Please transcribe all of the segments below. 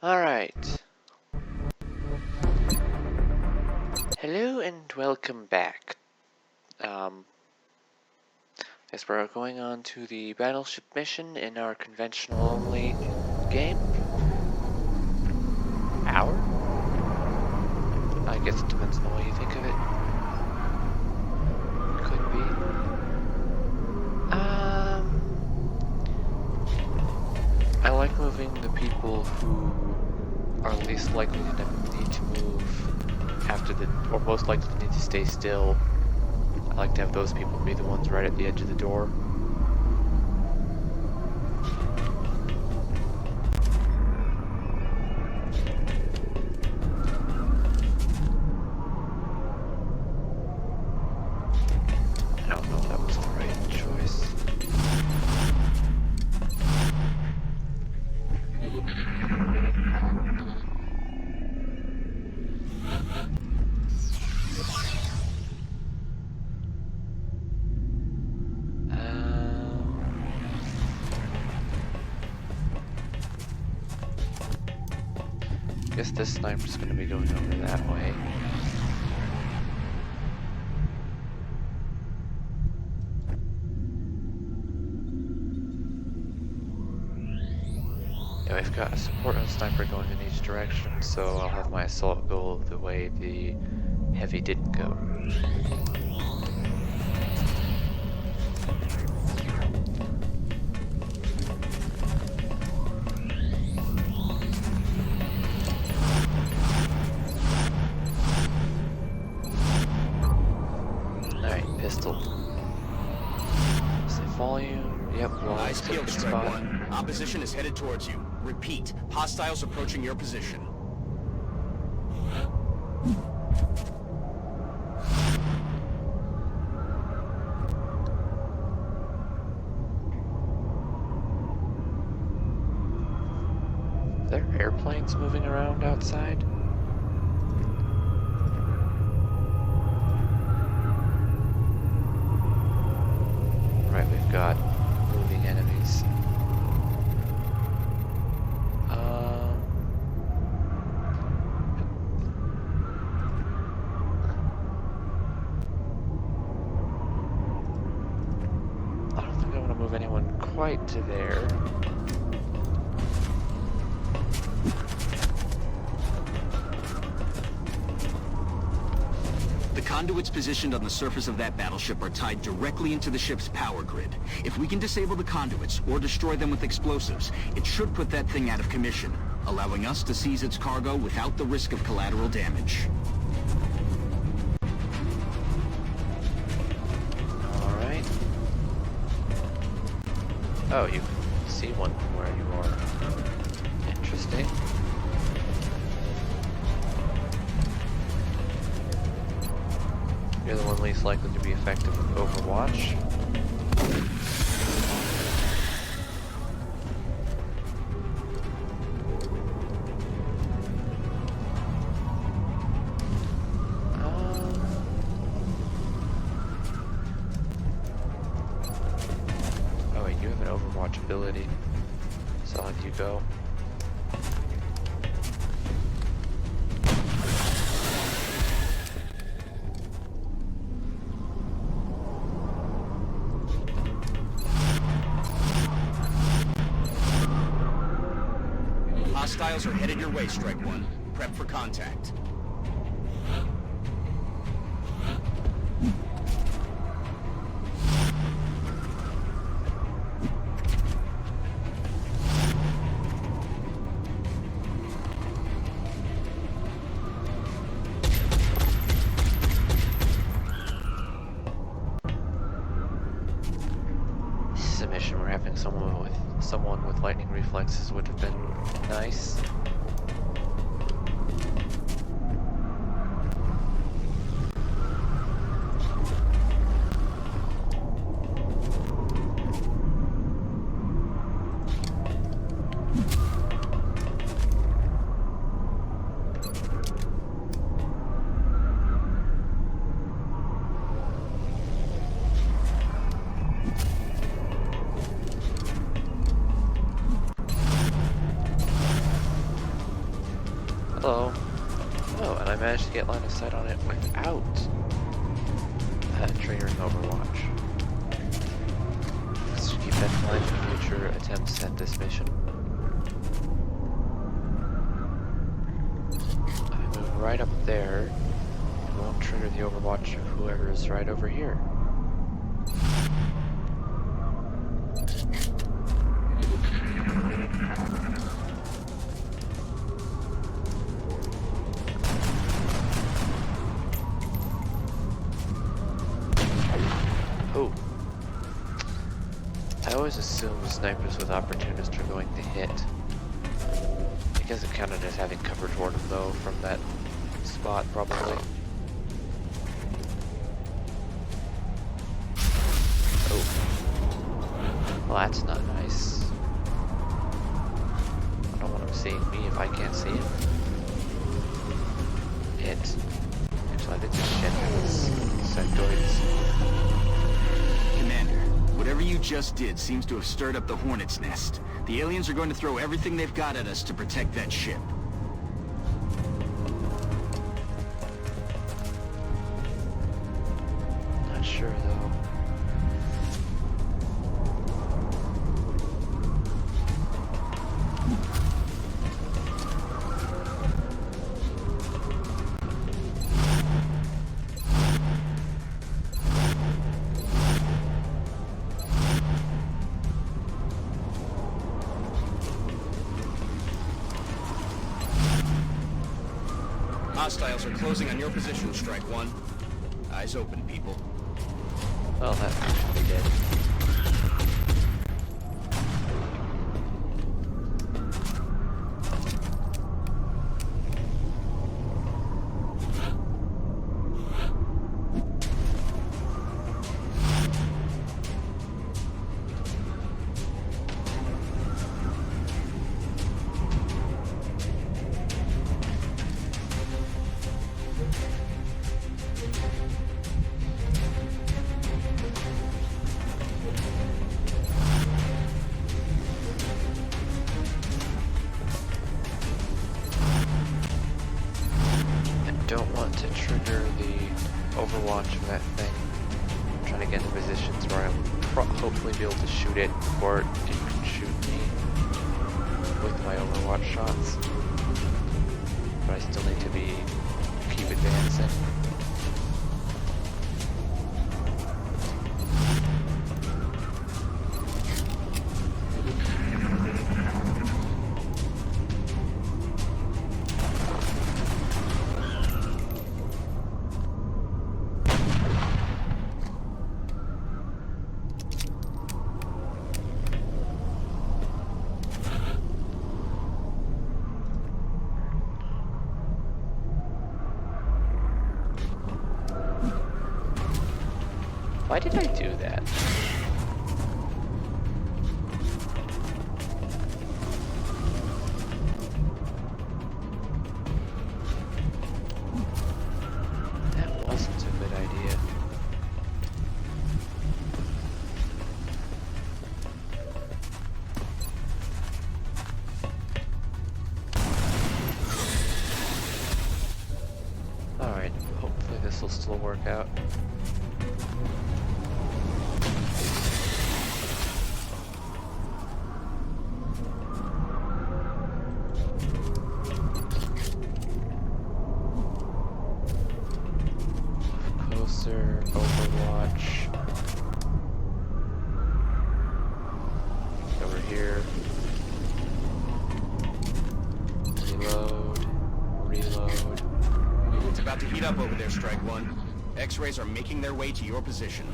Alright. Hello and welcome back. Guess we're going on to the battleship mission in our conventional only game. Hour? I guess it depends on the way you think of it. Could be. I like moving the people who are least likely to need to move after or most likely to need to stay still. I like to have those people be the ones right at the edge of the door. I don't know if that was the right choice. I guess this sniper's going to be going over that way. Yeah, we've got a support and sniper going in each direction, so I'll have my assault go the way the heavy didn't go. Pistol. Say volume. Yep, Nice kill, Strike 1. Opposition is headed towards you. Repeat, hostiles approaching your position. Are there airplanes moving around outside? Right, we've got moving enemies. I don't think I want to move anyone quite to there. The conduits positioned on the surface of that battleship are tied directly into the ship's power grid. If we can disable the conduits or destroy them with explosives, it should put that thing out of commission, allowing us to seize its cargo without the risk of collateral damage. Alright. Oh, you can see one from where you are. Interesting. You're the one least likely to be effective with Overwatch. Oh wait, you have an Overwatch ability, so I'll let you go. Hostiles are headed your way, Strike 1. Prep for contact. This is a mission where having someone with lightning reflexes would have been nice. Hello. Oh, and I managed to get line of sight on it without triggering Overwatch. Let's keep that in mind for future attempts at this mission. I move right up there. It won't trigger the Overwatch of whoever is right over here. Oh. I always assume snipers with opportunists are going to hit. I guess it counted as having cover toward him though, from that spot probably. Oh. Well, that's not nice. I don't want him seeing me if I can't see him. Actually, I think it's Shen's sectoids. Commander, whatever you just did seems to have stirred up the hornet's nest. The aliens are going to throw everything they've got at us to protect that ship. Not sure though. Hostiles are closing on your position, Strike One. Eyes open, people. Well, that should be dead. Don't want to trigger the overwatch of that thing. I'm trying to get into positions where I'll hopefully be able to shoot it before it can shoot me with my overwatch shots. But I still need to keep advancing. Why did I do that? That wasn't a good idea. Alright, hopefully this will still work out. Overwatch. Over here. Reload. It's about to heat up over there, Strike One. X-rays are making their way to your position.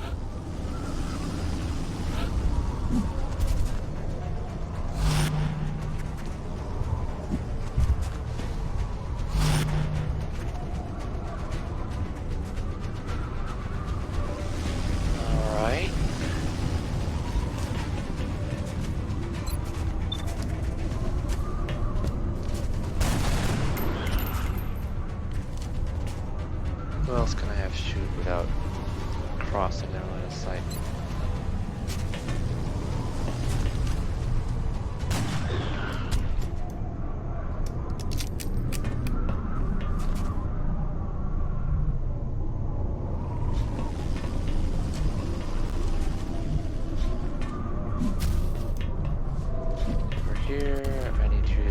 Who else can I have shoot without crossing their line of sight?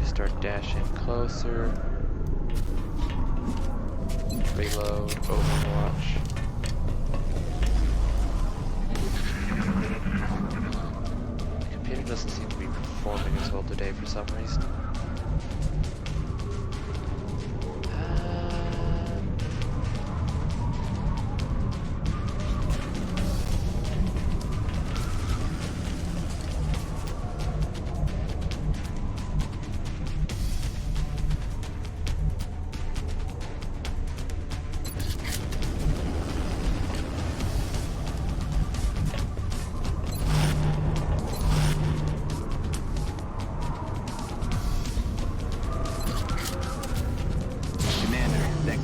to start dashing closer. Reload, Overwatch. The computer doesn't seem to be performing as well today for some reason.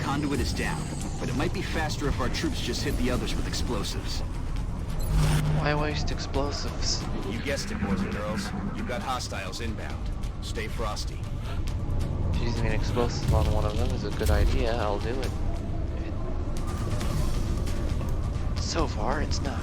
Conduit is down, but it might be faster if our troops just hit the others with explosives. Why waste explosives? You guessed it, boys and girls. You've got hostiles inbound. Stay frosty. Using an explosive on one of them is a good idea. I'll do it. So far, it's not.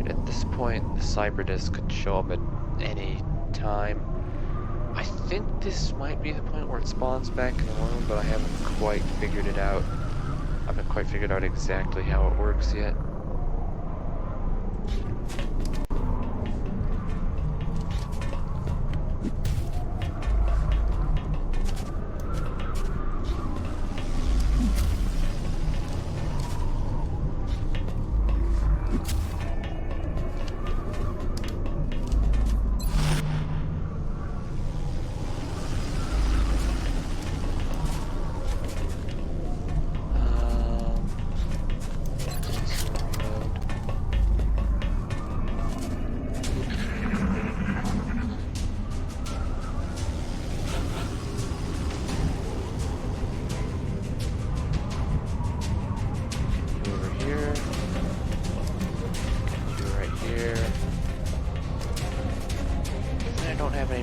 At this point, the Cyberdisk could show up at any time. I think this might be the point where it spawns back in the room, but I haven't quite figured it out. I haven't quite figured out exactly how it works yet.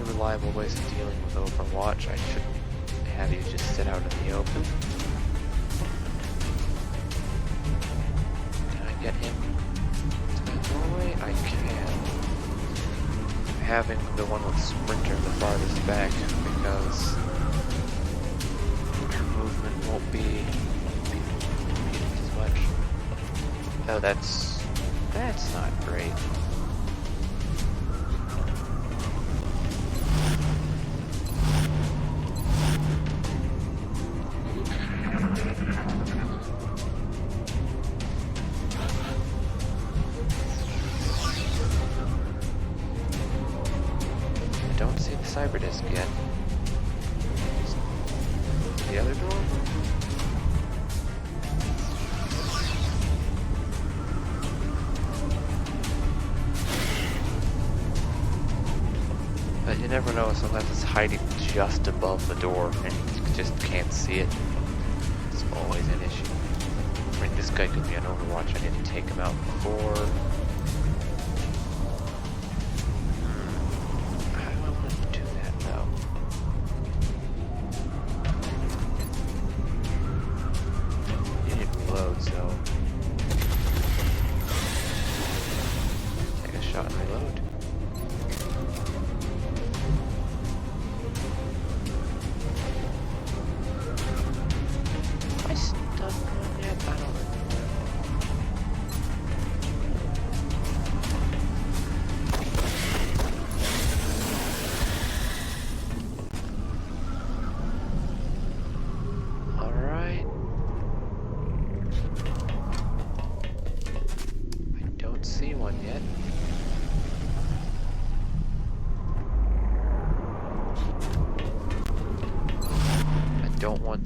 Reliable ways of dealing with Overwatch. I shouldn't have you just sit out in the open. Can I get him to that doorway? I can. I'm having the one with Sprinter the farthest back because her movement won't be impeded as much. Oh, that's not great. Cyberdisk yet. The other door? But you never know, sometimes it's hiding just above the door and you just can't see it. It's always an issue. I mean, this guy could be on Overwatch. I need to take him out before.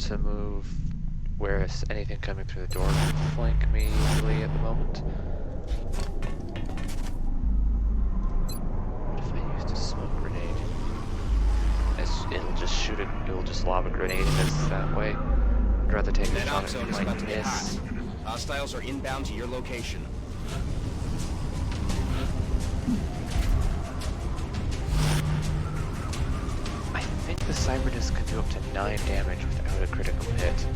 To move where anything coming through the door can flank me easily at the moment. What if I used a smoke grenade? It'll just shoot it, it'll just lob a grenade in us that way. I'd rather take a shot at it like this. Hostiles are inbound to your location. Cyberdisc can do up to 9 damage without a critical hit.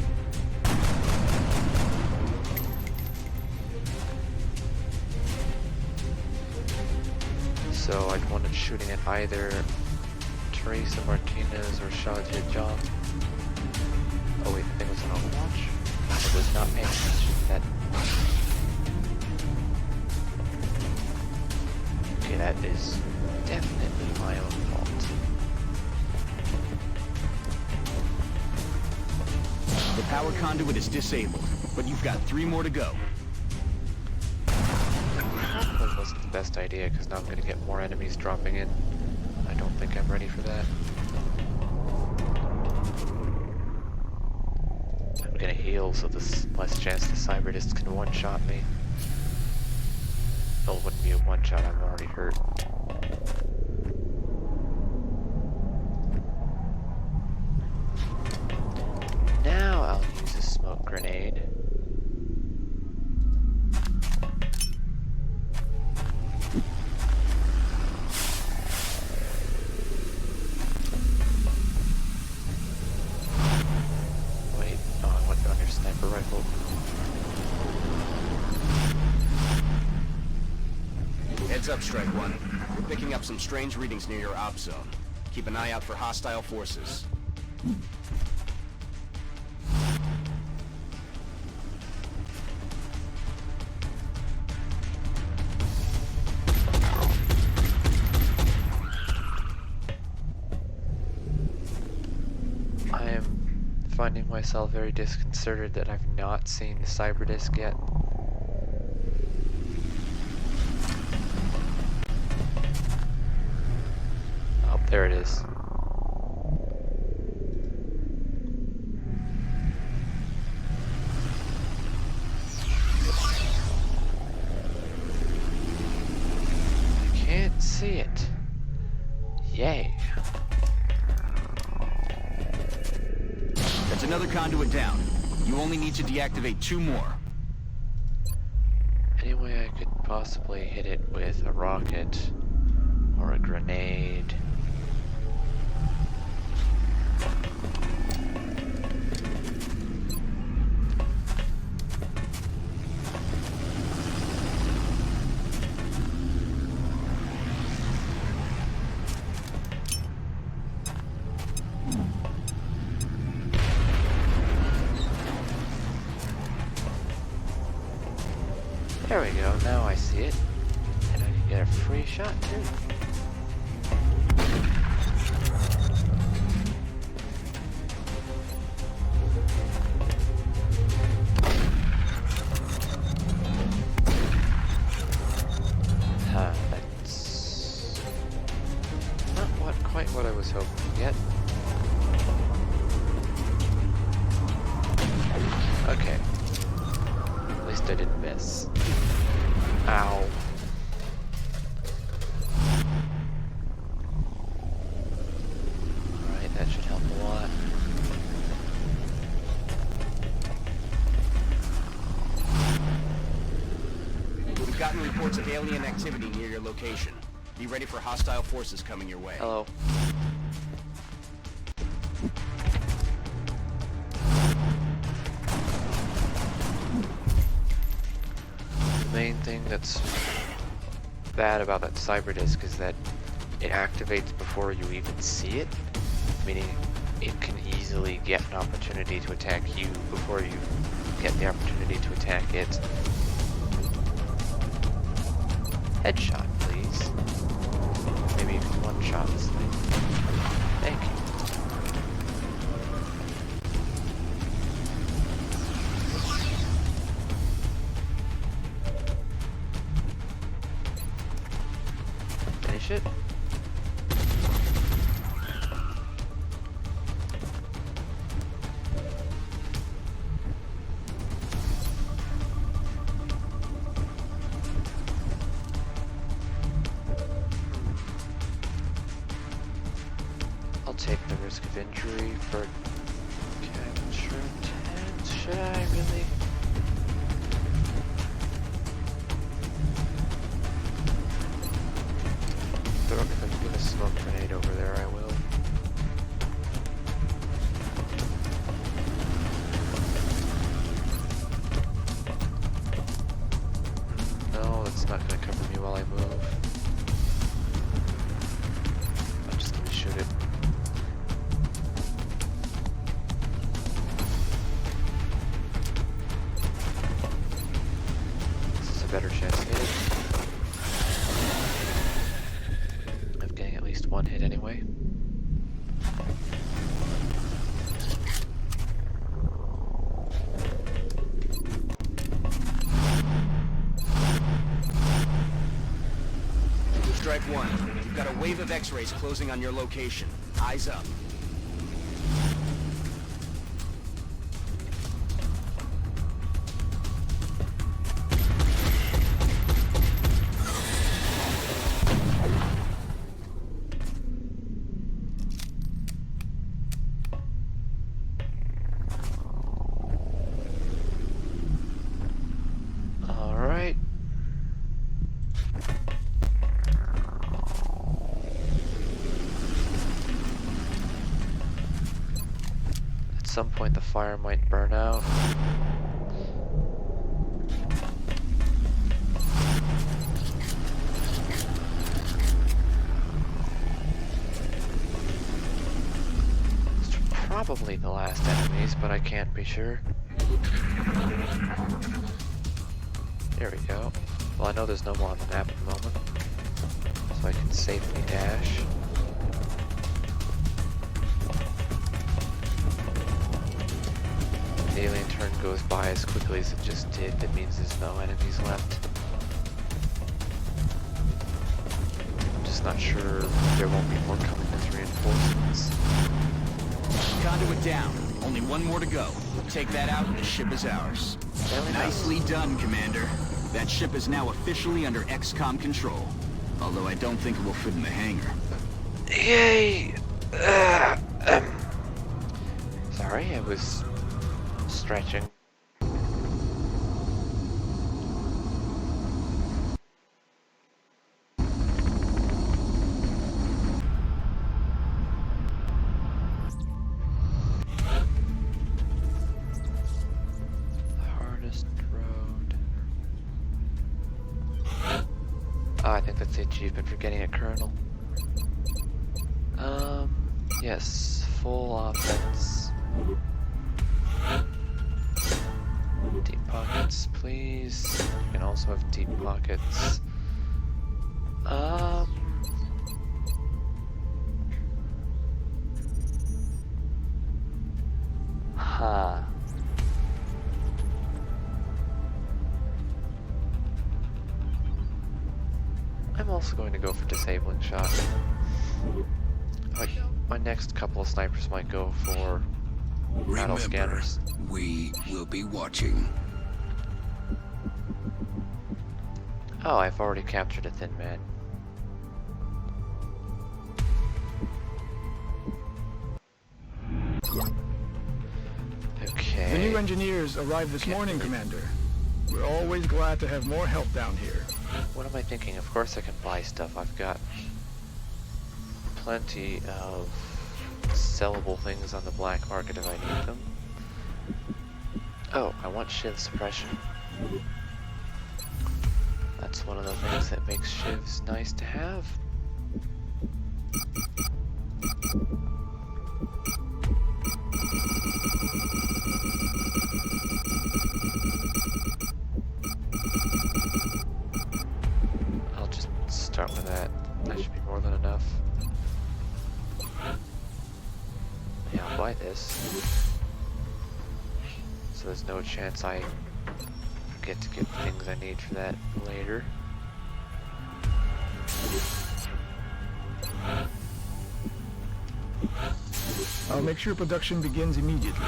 So I'd want it shooting at either Teresa Martinez or Shajid John. Oh wait, the thing was on Overwatch? I was not paying attention to that. Okay, that is definitely my own fault. The power conduit is disabled, but you've got 3 more to go. That wasn't the best idea, because now I'm going to get more enemies dropping in. I don't think I'm ready for that. I'm going to heal so there's less chance the Cyberdisc can one-shot me. Well, it wouldn't be a one-shot, I'm already hurt. Now I'll use a smoke grenade. Wait, oh, I went on your sniper rifle. Heads up, Strike One. We're picking up some strange readings near your op zone. Keep an eye out for hostile forces. I am finding myself very disconcerted that I've not seen the Cyberdisc yet. Oh, there it is. I can't see it. Yay. That's another conduit down. You only need to deactivate 2 more. Any way I could possibly hit it with a rocket or a grenade? There we go, now I see it. And I can get a free shot too. That's not quite what I was hoping to get. Okay. At least I didn't miss. Ow. Alright, that should help a lot. We've gotten reports of alien activity near your location. Be ready for hostile forces coming your way. Hello. The main thing that's bad about that Cyberdisc is that it activates before you even see it, meaning it can easily get an opportunity to attack you before you get the opportunity to attack it. Headshot, please. Maybe you can one-shot this thing. Thank you. Finish it. I'll take the risk of injury for capture intent. Should I really? If I'm gonna smoke grenade over there, I will. one hit anyway. Strike one. You've got a wave of X-rays closing on your location. Eyes up. Alright. At some point the fire might burn out. These are probably the last enemies, but I can't be sure. There we go. Well, I know there's no more on the map at the moment, so I can safely dash. If the alien turn goes by as quickly as it just did, that means there's no enemies left. I'm just not sure there won't be more coming as reinforcements. Conduit down. Only one more to go. Take that out and the ship is ours. Nicely done, Commander. That ship is now officially under XCOM control. Although I don't think it will fit in the hangar. Yay! Sorry, I was stretching. I think that's the achievement for getting a Colonel. Yes, full offense. Deep pockets, please. You can also have deep pockets. Huh. I'm also going to go for disabling shot. My next couple of snipers might go for battle scanners. We will be watching. Oh, I've already captured a thin man. Okay. The new engineers arrived this morning, Commander. We're always glad to have more help down here. What am I thinking? Of course I can buy stuff. I've got plenty of sellable things on the black market if I need them. Oh, I want SHIV suppression. That's one of the things that makes SHIVs nice to have. I'll just start with that. That should be more than enough. Yeah, I'll buy this. So there's no chance I get to get things I need for that later. I'll make sure production begins immediately.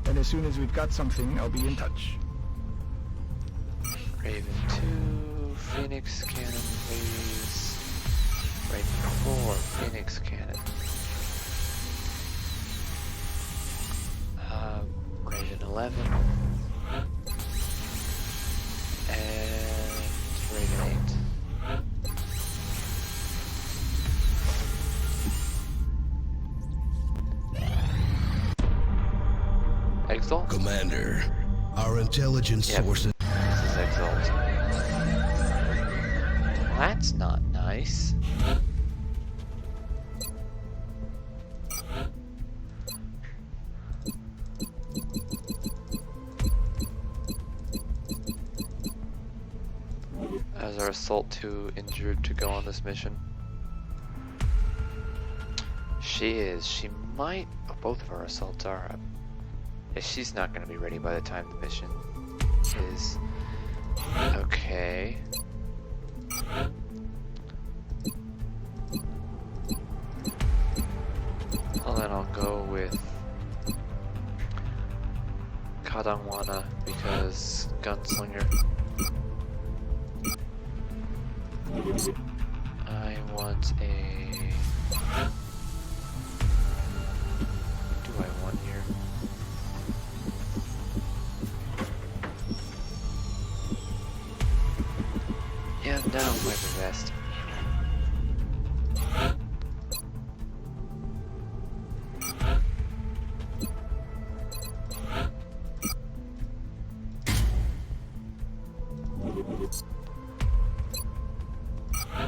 And as soon as we've got something, I'll be in touch. Raven 2, Phoenix Cannon, please. Raven 4, Phoenix Cannon. Raven 11. And Raven 8. Exalt? Commander, our intelligence sources... This is Exalt. That's not nice. As our Assault 2 injured to go on this mission? She is. She might. Oh, both of our assaults are up. Yeah, she's not going to be ready by the time the mission is. Okay. Well, then I'll go with Kadangwana because Gunslinger. I want a... What do I want here? Yeah, nano might be best.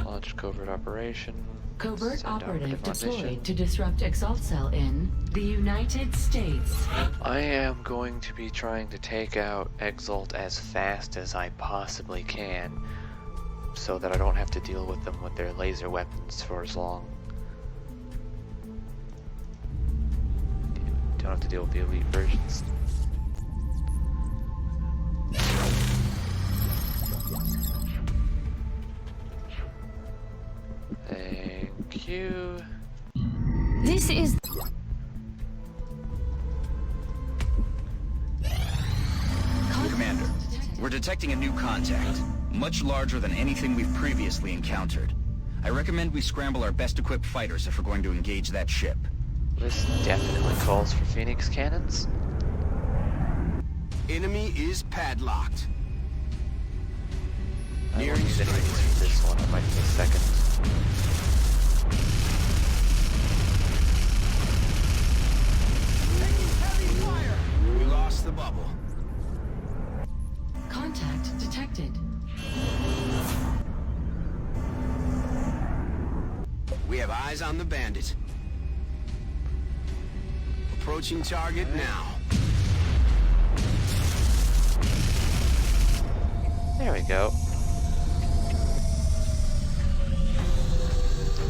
Launch covert operation. Covert Send operative on mission. deployed to disrupt Exalt Cell in the United States. I am going to be trying to take out Exalt as fast as I possibly can, so that I don't have to deal with them with their laser weapons for as long. Don't have to deal with the elite versions. Thank you. This is... Commander, we're detecting a new contact, much larger than anything we've previously encountered. I recommend we scramble our best-equipped fighters if we're going to engage that ship. This definitely calls for Phoenix cannons. Enemy is padlocked. I Nearing won't use any of strike these for this one. I might be a second. Heavy fire! We lost the bubble. Contact detected. We have eyes on the bandit. Approaching target now. There we go.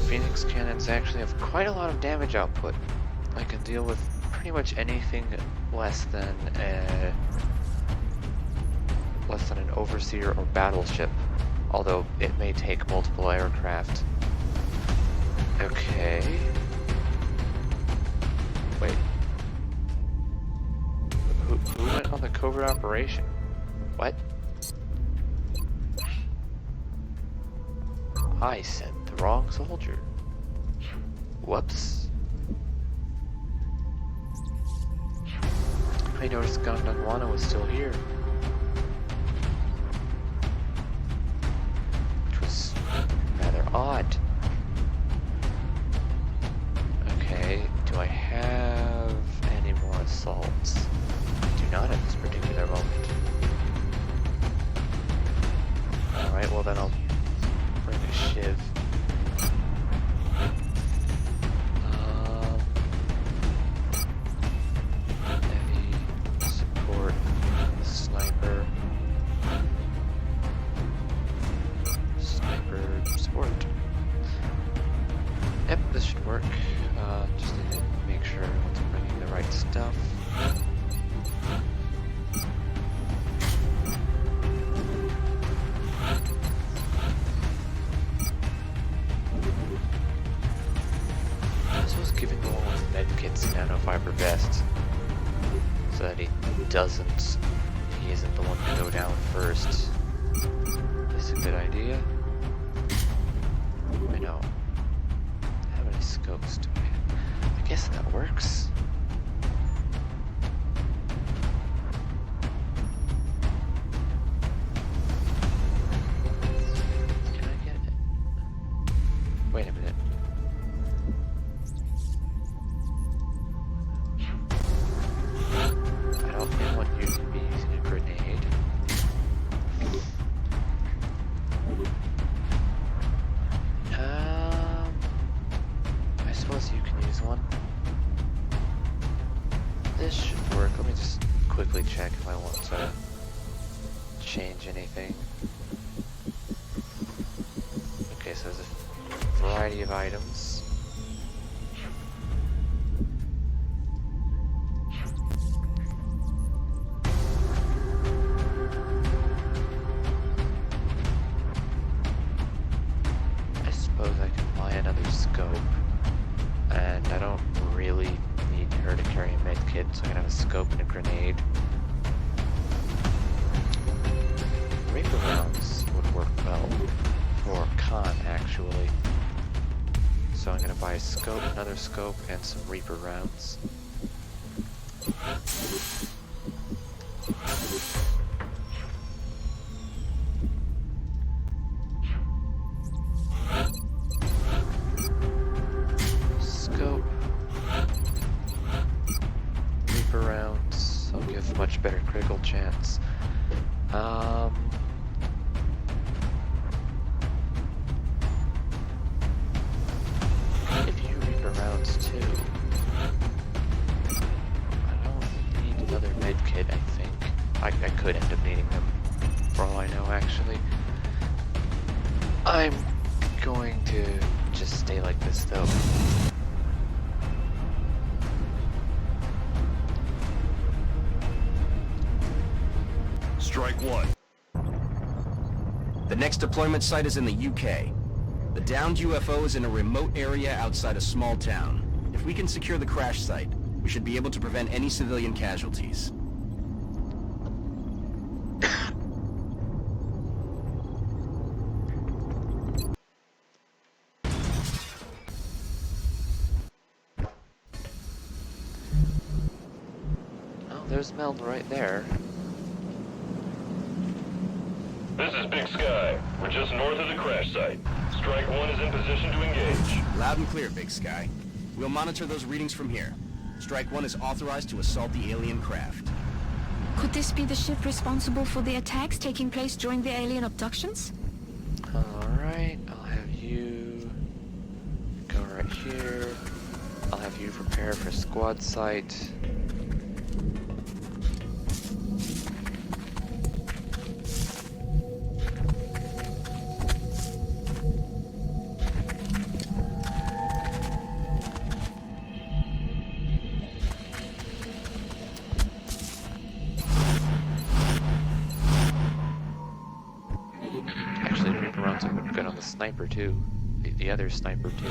Phoenix cannons actually have quite a lot of damage output. I can deal with pretty much anything less than an overseer or battleship, although it may take multiple aircraft. Okay. Wait. Who went on the covert operation? What? I sent the wrong soldier. Whoops. I noticed Gondangwana was still here. Which was rather odd. Okay, do I have any more assaults? I do not at this particular moment. Alright, well then I'll bring a SHIV. Heavy support, sniper support. Yep, this should work. Just need to make sure everyone's bringing the right stuff. This was giving the one with Medikits nanofiber vest, so that he isn't the one to go down first. Is a good idea. I know. How many scopes do I have? I guess that works. Can I get it? Wait a minute. I don't think want you to be using a grenade. I suppose you can use one. This should work. Let me just quickly check if I want to change anything. Okay, so there's a variety of items. kit, so I can have a scope and a grenade. Reaper rounds would work well for con, actually. So I'm gonna buy a scope, another scope, and some Reaper rounds. Scope. Reaper rounds. I'll give much better critical chance. If you Reaper rounds too. I don't need another medkit, I think. I could end up needing them, for all I know, actually. I'm going to just stay like this, though. Strike one. The next deployment site is in the UK. The downed UFO is in a remote area outside a small town. If we can secure the crash site, we should be able to prevent any civilian casualties. Oh, there's Meld right there. This is Big Sky. We're just north of the crash site. Strike one is in position to engage. Loud and clear, Big Sky. We'll monitor those readings from here. Strike one is authorized to assault the alien craft. Could this be the ship responsible for the attacks taking place during the alien abductions? Alright, I'll have you go right here. I'll have you prepare for squad site. Actually, Reaper rounds are good on the sniper too. The other sniper too.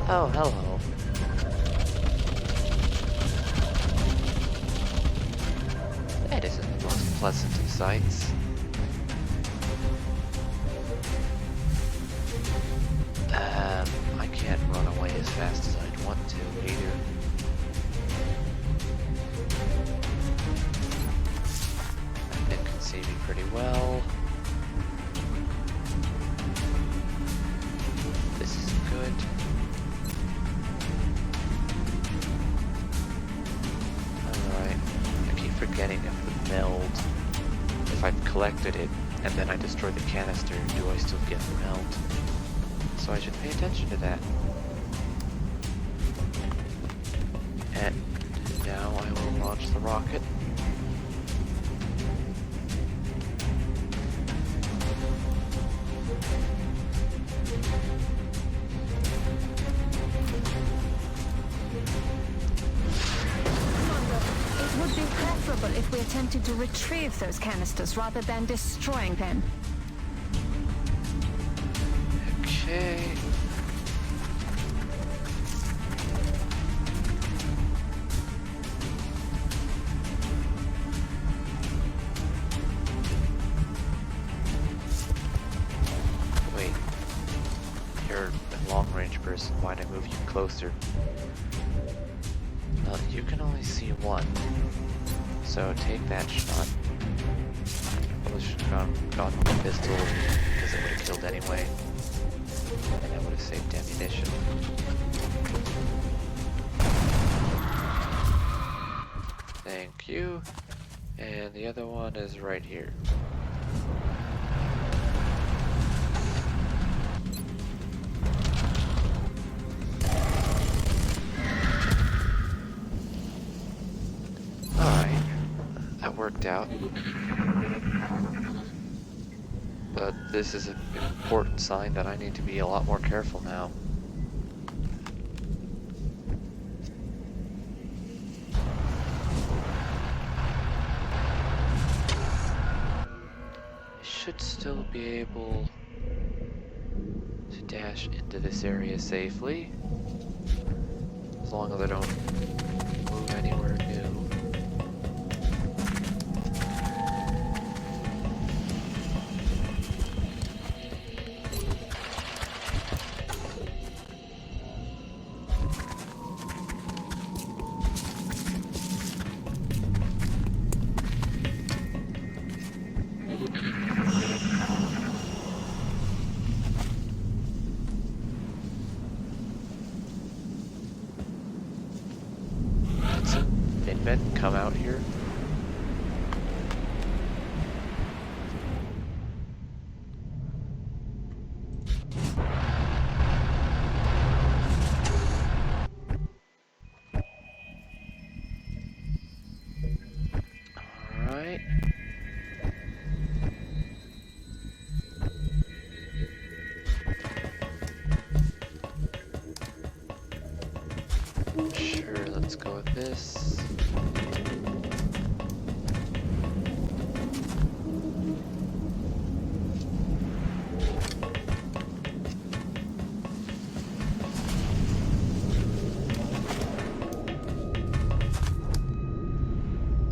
Oh, hello. That isn't the most pleasant of sights. I can't run away as fast as I'd want to either. It can see me pretty well. This is good. Alright, I keep forgetting if the meld, if I've collected it and then I destroy the canister, do I still get the meld? So I should pay attention to that. And now I will launch the rocket. It would be preferable if we attempted to retrieve those canisters rather than destroying them. Okay. Wait. You're a long-range person. Why'd I move you closer? You can only see one. So take that shot. Probably should have gone with the pistol because it would have killed anyway. And that would have saved ammunition. Thank you. And the other one is right here. Alright. That worked out. But this is an important sign that I need to be a lot more careful now. should still be able to dash into this area safely, as long as I don't move anywhere new. Come out here. All right. Sure, let's go with this.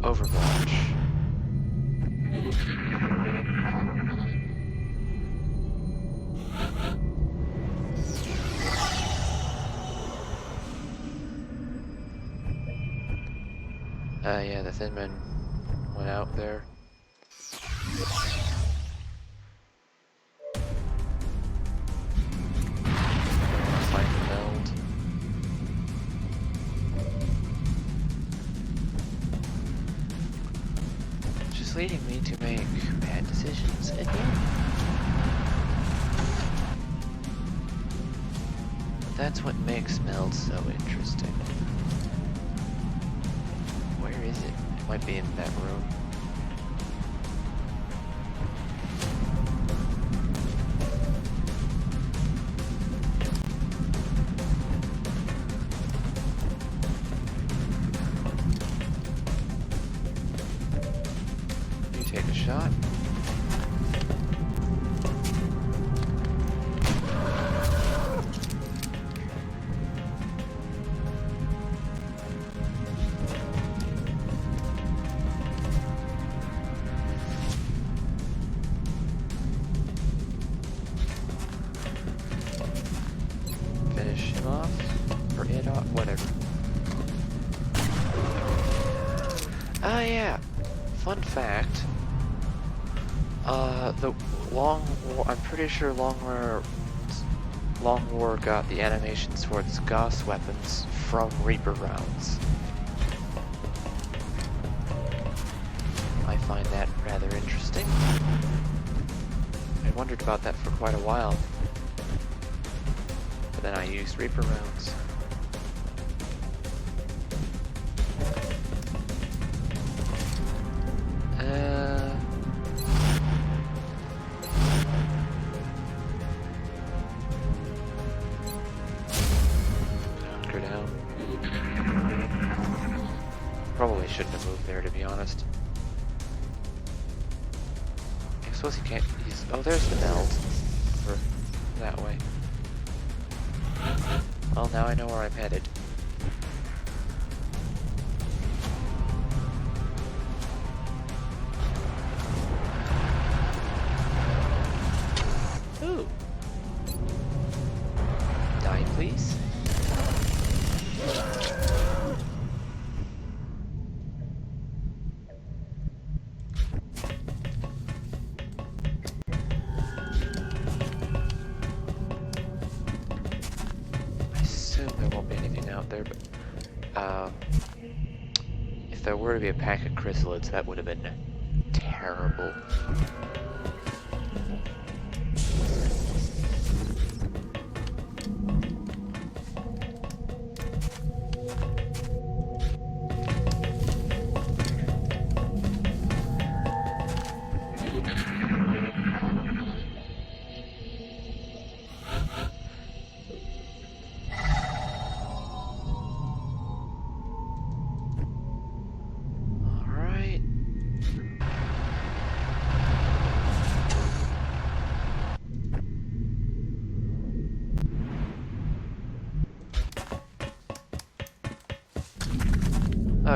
Overwatch. Yeah, the Thin Man went out there. Find the meld. Just leading me to make bad decisions again. That's what makes meld so interesting. Where is it? It might be in that room. You take a shot. Finish him off, or it off, whatever. Ah, yeah. Fun fact. The Long War, I'm pretty sure Long War got the animations for its Gauss weapons from Reaper rounds. I find that rather interesting. I wondered about that for quite a while. But then I used Reaper rounds. Hunker down. Probably shouldn't have moved there, to be honest. I suppose he can't. Oh, there's the meld. Over that way. Well, now I know where I'm headed. Ooh. Die, please. There won't be anything out there, but if there were to be a pack of chrysalids, that would have been terrible.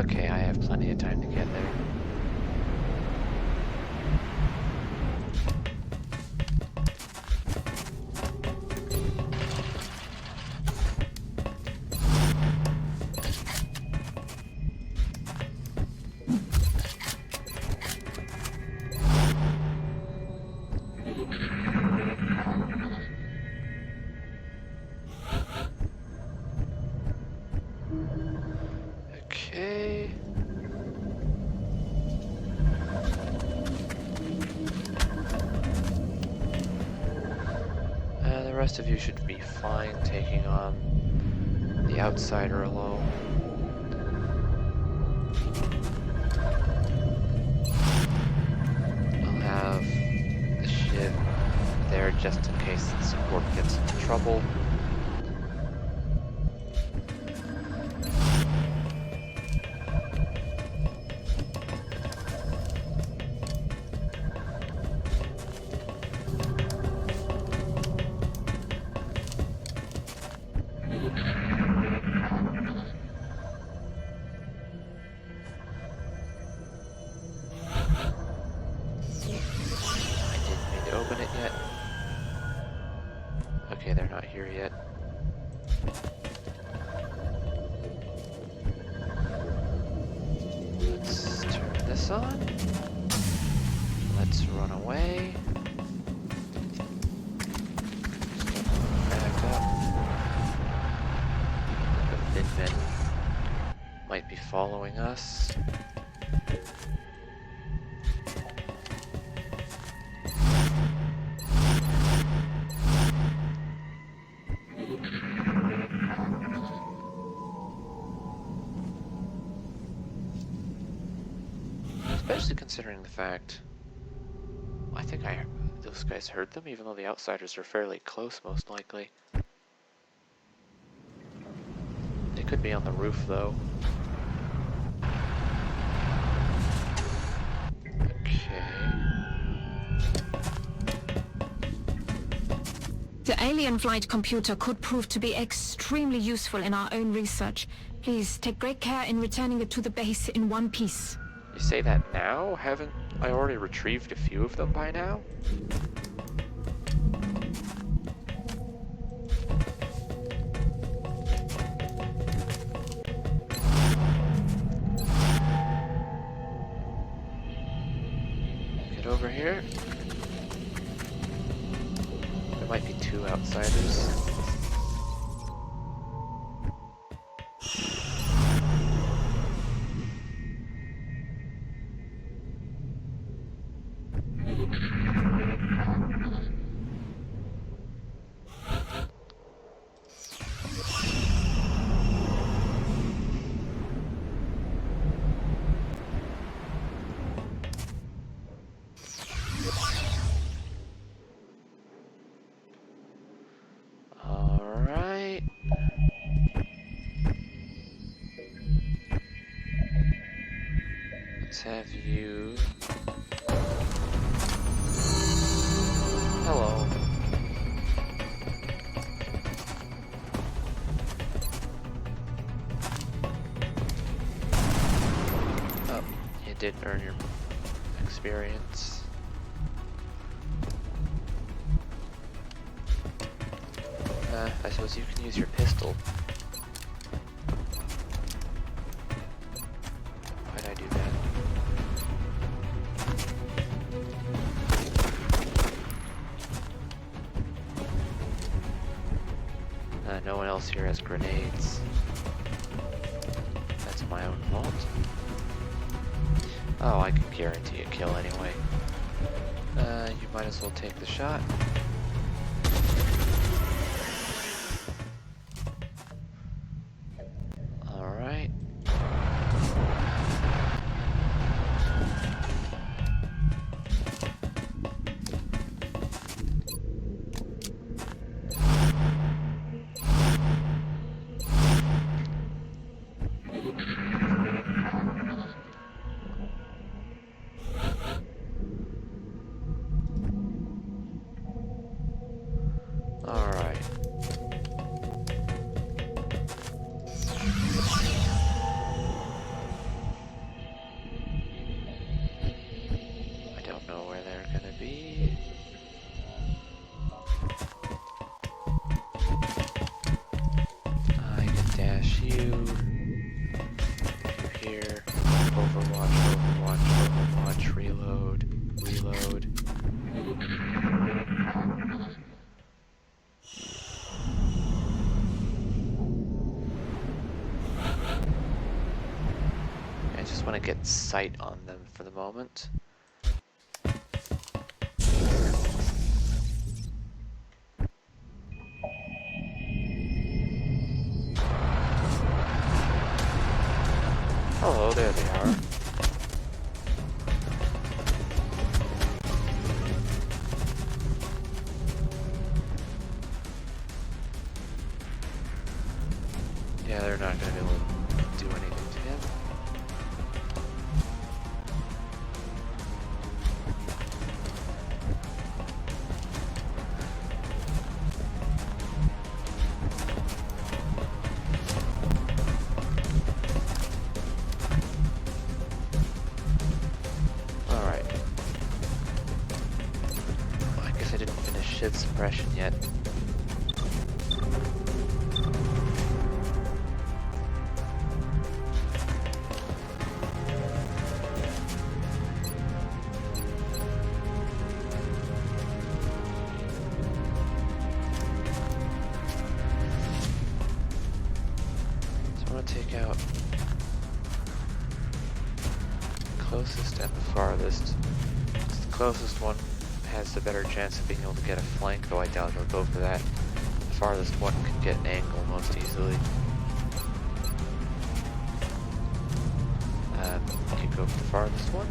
Okay, I have plenty of time to get there. Okay. The rest of you should be fine taking on the outsider alone. I'll have the SHIV there just in case the support gets into trouble. Open it yet? Okay, they're not here yet. Let's turn this on. Let's run away. Back up. The Midmen might be following us. Especially considering the fact, I think those guys heard them, even though the outsiders are fairly close, most likely. They could be on the roof, though. Okay. The alien flight computer could prove to be extremely useful in our own research. Please take great care in returning it to the base in one piece. You say that now? Haven't I already retrieved a few of them by now? Get over here. There might be two outsiders. Alright. Let's have you... Hello. Oh, you did earn your experience. I suppose you can use your pistol. Why'd I do that? No one else here has grenades. That's my own fault. Oh, I can guarantee a kill anyway. You might as well take the shot. Alright. be. I can dash you. Here. Overwatch, overwatch, overwatch, reload, reload. I just want to get sight on them for the moment. Hello, there they are. Yeah, they're not going to be able to do anything to him. Alright. Well, I guess I didn't finish SHIV suppression yet. Take out closest and the farthest. The closest one has the better chance of being able to get a flank, though I doubt he'll go for that. The farthest one can get an angle most easily. You go for the farthest one.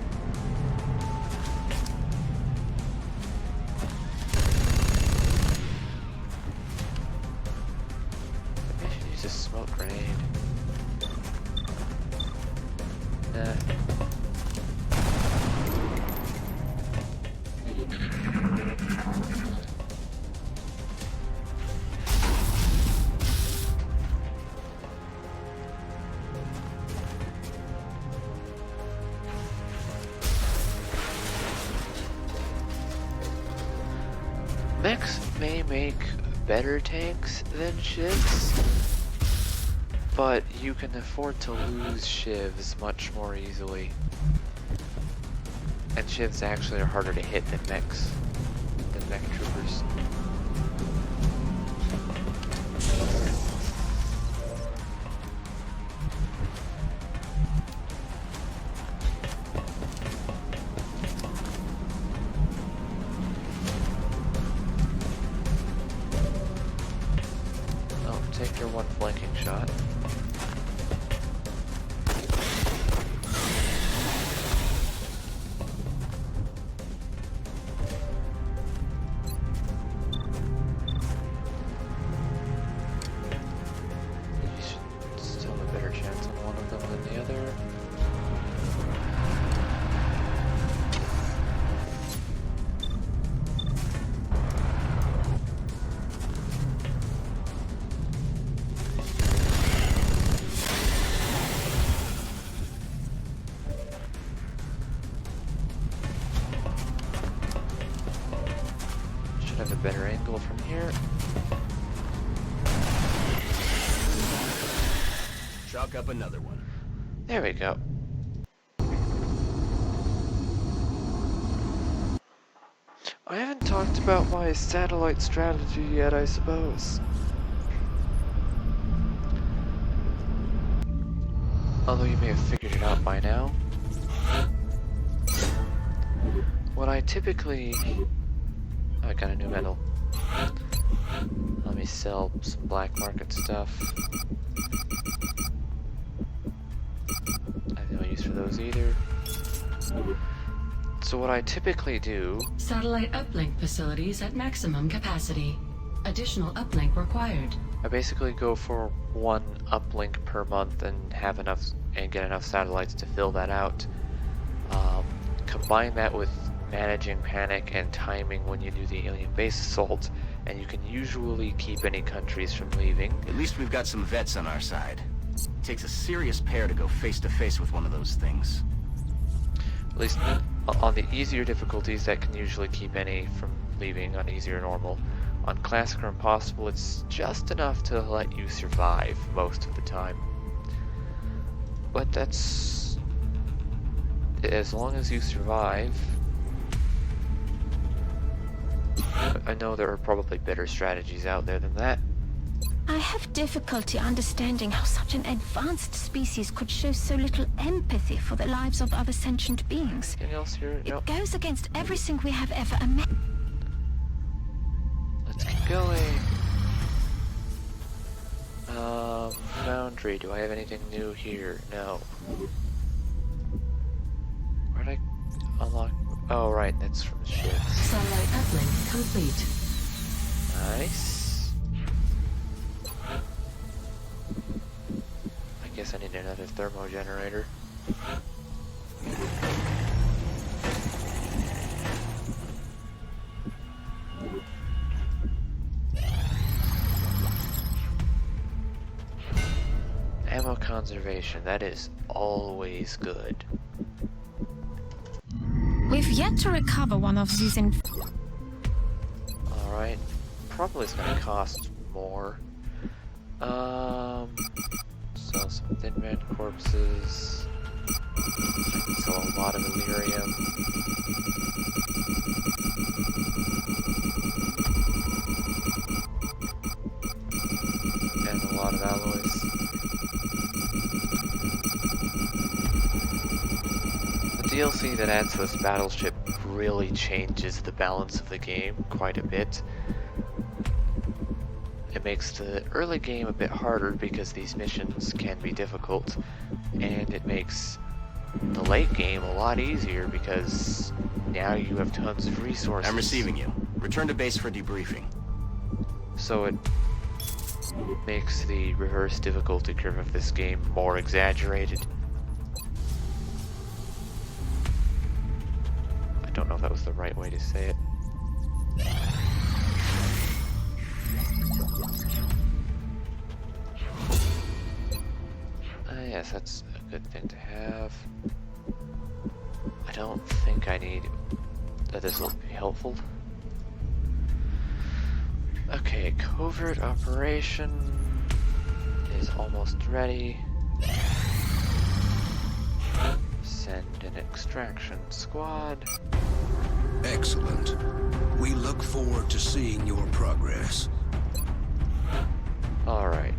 Maybe I should use a smoke grenade. Nah. MECs may make better tanks than SHIVs, but you can afford to lose SHIVs much more easily. And SHIVs actually are harder to hit than MECs, than MEC Troopers. Oh, take your one flanking shot. Have a better angle from here. Chalk up another one. There we go. I haven't talked about my satellite strategy yet, I suppose. Although you may have figured it out by now. What I typically... Oh, I got a new medal. Let me sell some black market stuff. I have no use for those either. So what I typically do... Satellite uplink facilities at maximum capacity. Additional uplink required. I basically go for one uplink per month and have enough and get enough satellites to fill that out. Combine that with managing panic and timing when you do the alien base assault, and you can usually keep any countries from leaving. At least we've got some vets on our side. It takes a serious pair to go face to face with one of those things. At least On the easier difficulties, that can usually keep any from leaving on easy or normal. On classic or impossible, it's just enough to let you survive most of the time. But that's... as long as you survive... I know there are probably better strategies out there than that. I have difficulty understanding how such an advanced species could show so little empathy for the lives of other sentient beings. Anything else here? It Nope. goes against everything we have ever imagined. Let's keep going. Foundry. Do I have anything new here? No. Where'd I unlock? Oh, right. That's from the SHIVs. Satellite uplink complete. Nice. I guess I need another thermo generator. Ammo conservation, that is always good. We've yet to recover one of these Alright, probably it's gonna cost more. Sell some thin man corpses. Sell a lot of Elerium. And a lot of alloys. The DLC that adds this battleship really changes the balance of the game quite a bit. It makes the early game a bit harder because these missions can be difficult, and it makes the late game a lot easier because now you have tons of resources. I'm receiving you. Return to base for debriefing. So it makes the reverse difficulty curve of this game more exaggerated. I don't know if that was the right way to say it. Yes, that's a good thing to have. I don't think I need... this will be helpful. Okay, covert operation is almost ready. Send an extraction squad. Excellent. We look forward to seeing your progress. Alright.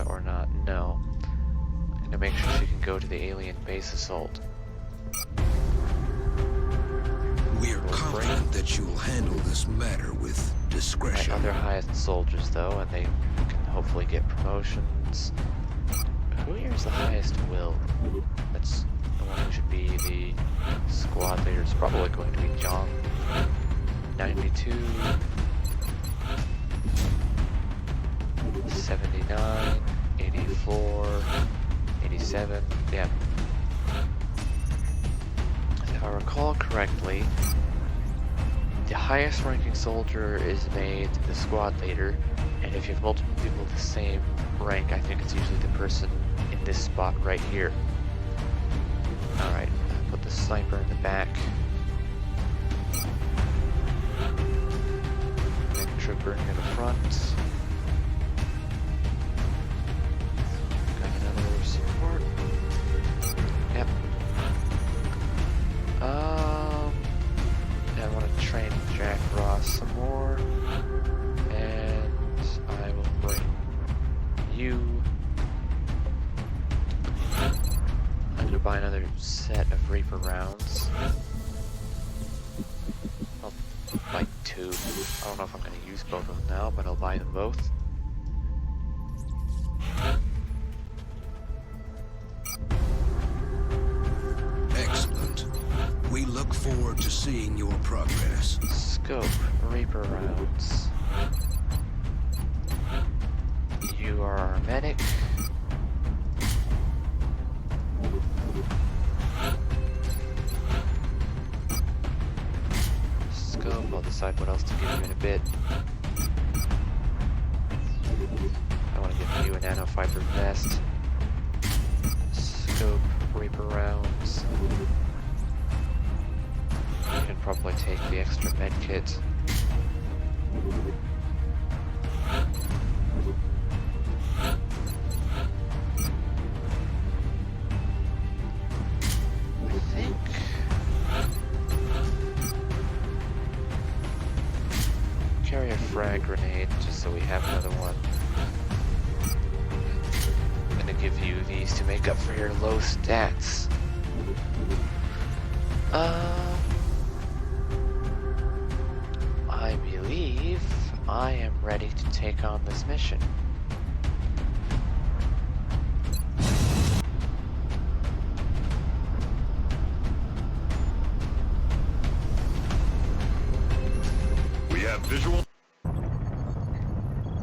Or not? No. I'm gonna make sure she can go to the alien base assault. We're confident that you'll handle this matter with discretion. My other highest soldiers, though, and they can hopefully get promotions. Who here is the highest will? That's the one who should be the squad leader. It's probably going to be John. 92. 79, 84, 87, yeah. If I recall correctly, the highest ranking soldier is made the squad leader, and if you have multiple people with the same rank, I think it's usually the person in this spot right here. Alright, put the sniper in the back. MEC Trooper near the front. Support. Yep. I want to train Jack Ross some more, and I will bring you. I'm gonna buy another set of Reaper rounds. I'll buy 2. I don't know if I'm gonna use both of them now, but I'll buy them both. Excellent. We look forward to seeing your progress. Scope, Reaper rounds. You You are our medic. Scope, I'll decide what else to give you in a bit. I want to give you a nanofiber vest. Scope, Reaper rounds. You can probably take the extra medkit. I think carry a frag grenade just so we have another one. I'm gonna give you these to make up for your low stats. I believe I am ready to take on this mission. We have visual.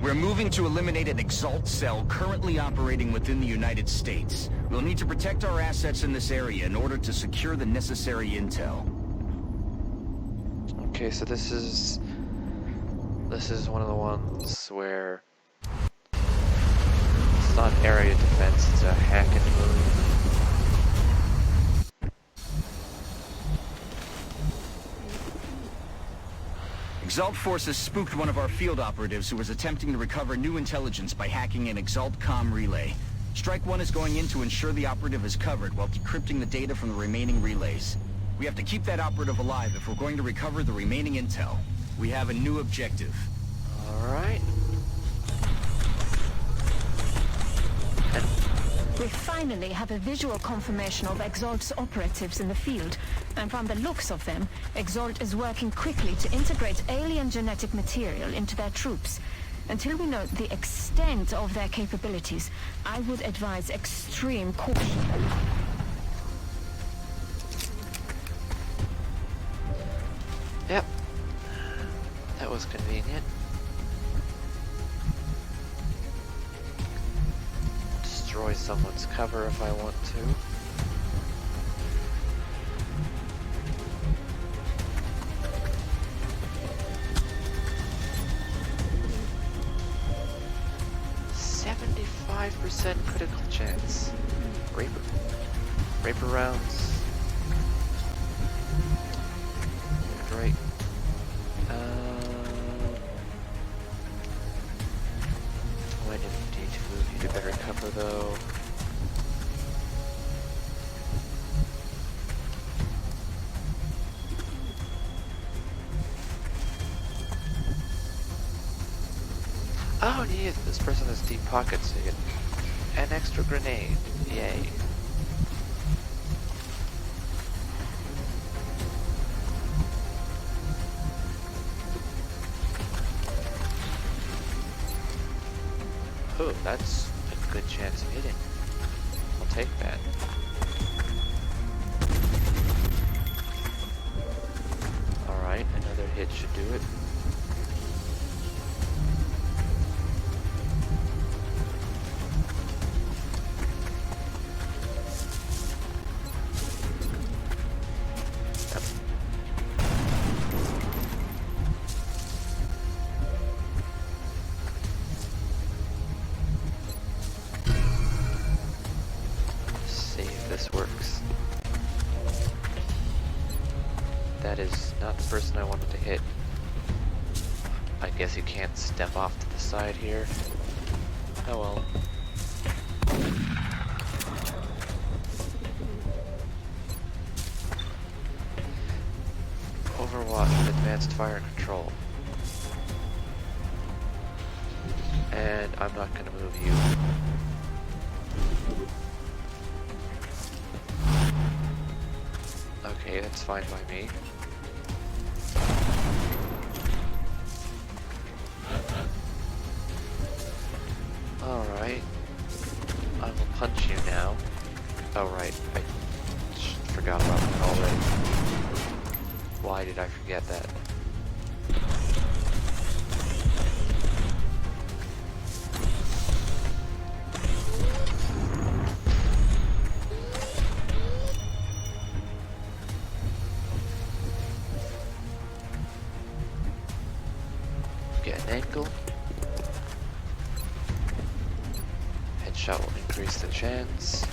We're moving to eliminate an Exalt cell currently operating within the United States. We'll need to protect our assets in this area in order to secure the necessary intel. Okay, so this is one of the ones where it's not area defense, it's a hack and move. Exalt forces spooked one of our field operatives who was attempting to recover new intelligence by hacking an Exalt comm relay. Strike 1 is going in to ensure the operative is covered while decrypting the data from the remaining relays. We have to keep that operative alive if we're going to recover the remaining intel. We have a new objective. Alright. We finally have a visual confirmation of Exalt's operatives in the field, and from the looks of them, Exalt is working quickly to integrate alien genetic material into their troops. Until we know the extent of their capabilities, I would advise extreme caution. Yep. That was convenient. Destroy someone's cover if I want to. %, critical chance. Raper rounds. Great. I didn't need to move you to better cover though. Oh, yeah, this person has deep pockets, so you get an extra grenade. Yay. Oh, that's a good chance of hitting. I'll take that. Alright, another hit should do it. Works. That is not the person I wanted to hit. I guess you can't step off to the side here. Oh well. Overwatch with advanced fire control. And I'm not gonna move you. Okay, that's fine by me. Alright. I will punch you now. Oh right, I forgot about that already. Why did I forget that? waste a chance.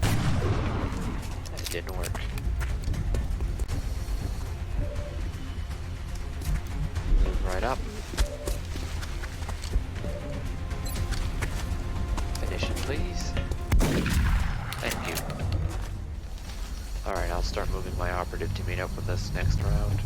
It didn't work. Move right up. Finish it, please. Thank you. Alright, I'll start moving my operative to meet up with us next round.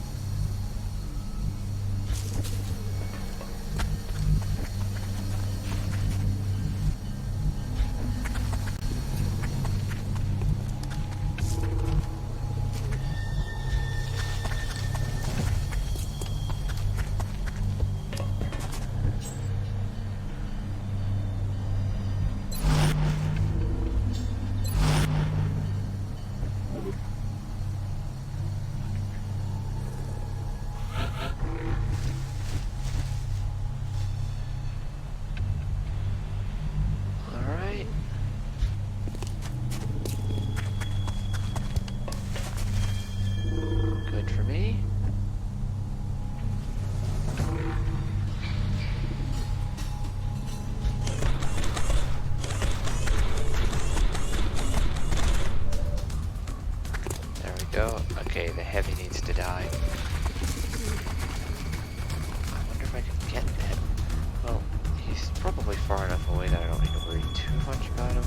Okay, the heavy needs to die. I wonder if I can get that. Well, he's probably far enough away that I don't need to worry too much about him.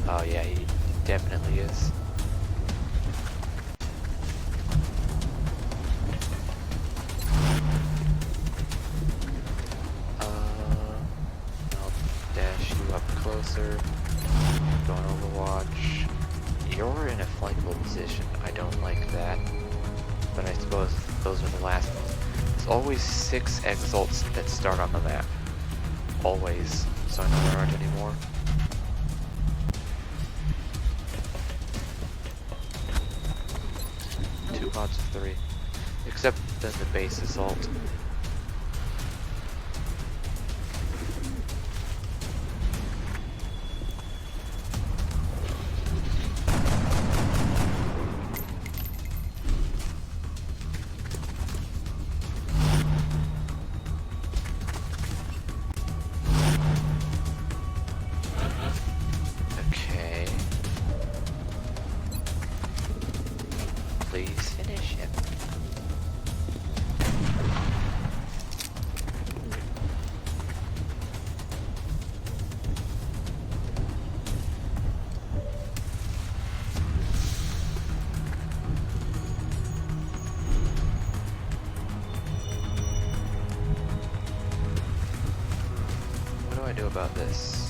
Oh yeah, he definitely is. Closer. Going Overwatch. You're in a flightable position. I don't like that. But I suppose those are the last ones. There's always 6 exalts that start on the map. Always. So I know there aren't any more. Two odds of 3. Except then the base assault. Please finish him. What do I do about this?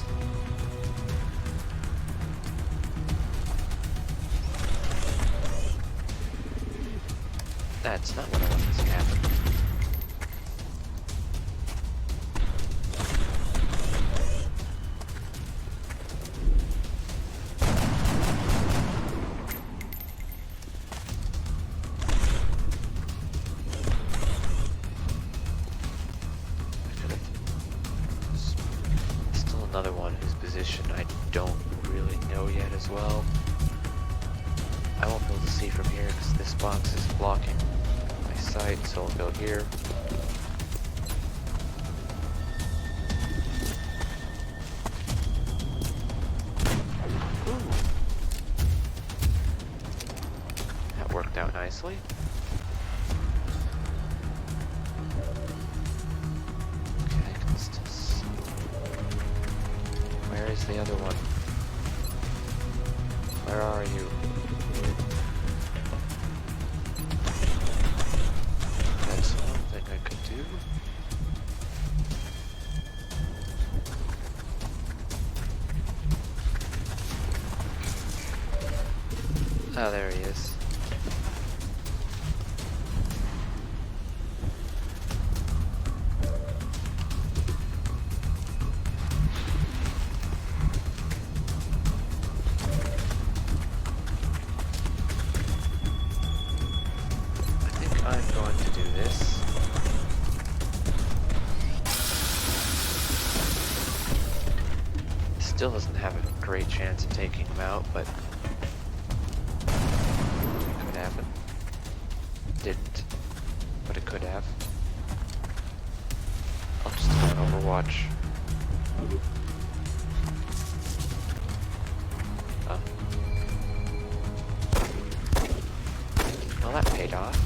That's not what I wanted to happen. Still another one whose position I don't really know yet as well. I won't be able to see from here because this box is blocking my sight, so I'll go here. Ooh. That worked out nicely. Okay, I can still see. Where is the other one? Where are you? That's one thing I could do. Oh, there he is. I'm going to do this. Still doesn't have a great chance of taking him out, but it could happen. Didn't, but it could have. just to go on Overwatch. Oh. Well, that paid off.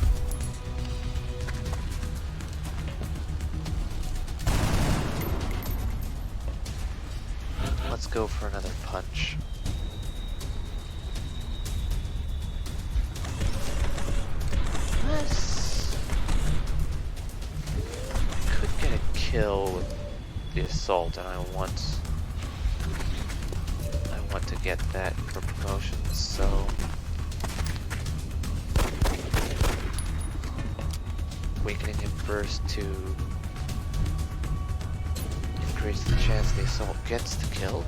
Let's go for another punch. This could get a kill with the assault, and I want to get that for promotions, so weakening him first to increase the chance the assault gets the kill.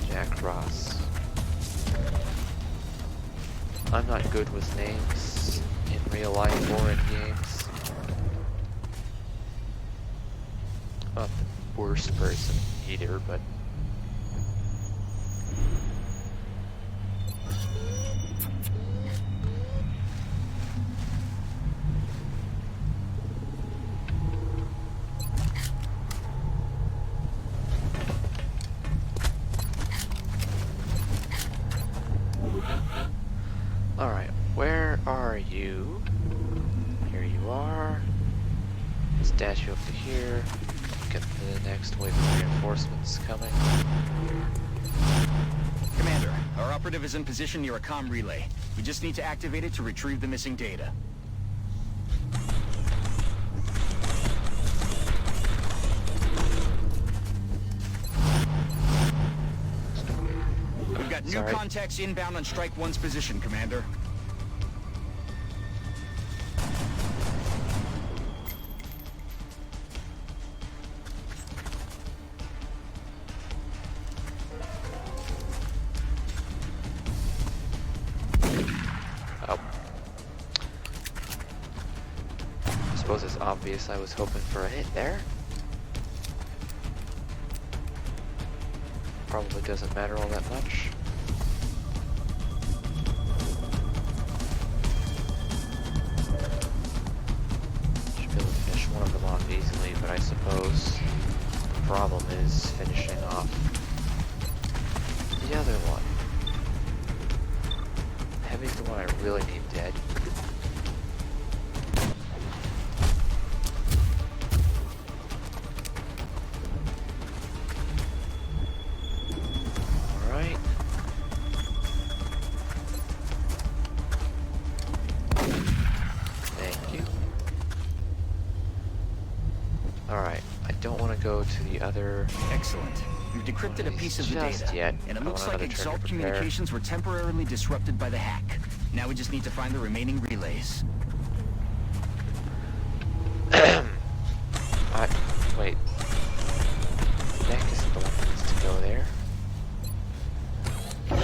Jack Ross. I'm not good with names in real life or in games. I'm not the worst person either, but alright, where are you? Here you are. Let's dash you up to here. Get the next wave of reinforcements coming. Commander, our operative is in position near a comm relay. We just need to activate it to retrieve the missing data. We've got new contacts inbound on Strike 1's position, Commander. Oh. I suppose it's obvious I was hoping for a hit there. Probably doesn't matter all that much. Should be able to finish one of them off easily, but I suppose the problem is finishing off the other one. Heavy's the one I really need dead. Alright. Thank you. Alright, I don't want to go to the other... Excellent. We've decrypted a piece of the Just data, yet. and it I looks want like another turn to Exalt prepare. communications were temporarily disrupted by the hack. Now we just need to find the remaining relays. Wait. Neck isn't the one that needs to go there. Would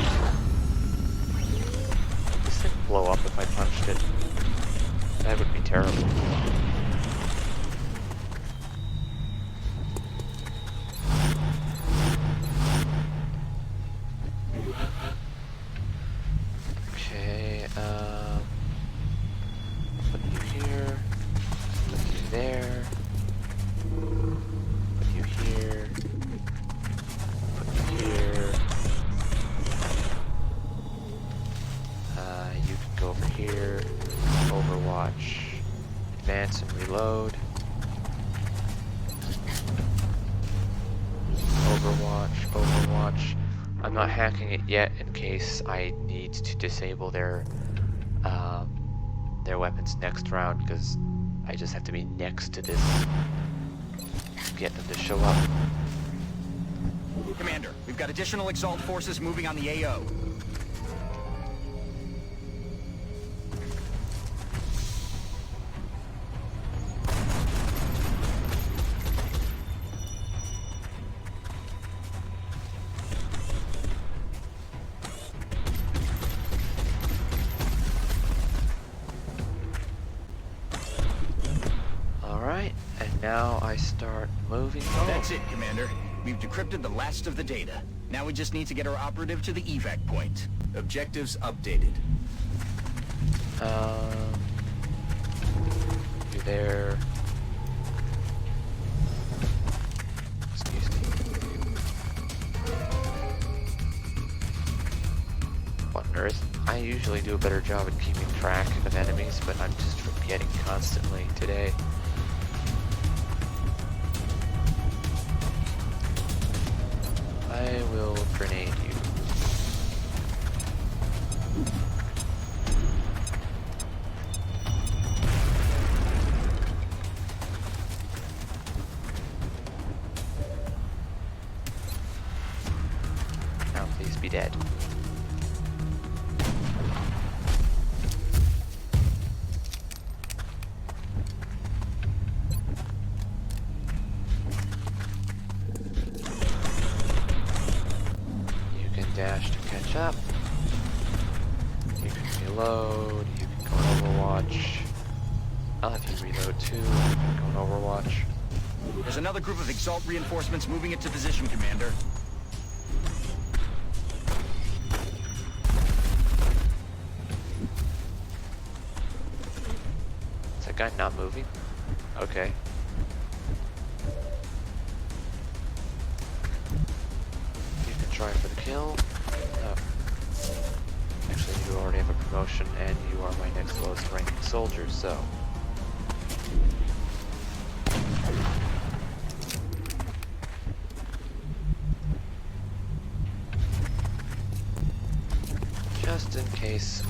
this thing blow up if I punched it? That would be terrible. Okay, put you here, put you there, put you here, put you here. You can go over here, Overwatch, advance and reload. Overwatch. I'm not hacking it yet in case I need to disable their weapons next round, because I just have to be next to this to get them to show up. Commander, we've got additional Exalt forces moving on the AO. Alright, and now I start moving home. That's it, Commander. We've decrypted the last of the data. Now we just need to get our operative to the evac point. Objectives updated. You you there. Excuse me. What on earth? I usually do a better job at keeping track of enemies, but I'm just forgetting constantly today. I will grenade you. Now please be dead. Dash to catch up. You can reload. You can go on Overwatch. I'll have you reload too. You can go on Overwatch. There's another group of Exalt reinforcements moving into position, Commander. Is that guy not moving? Okay. You can try for the kill. Actually, you already have a promotion, and you are my next lowest ranking soldier, so... just in case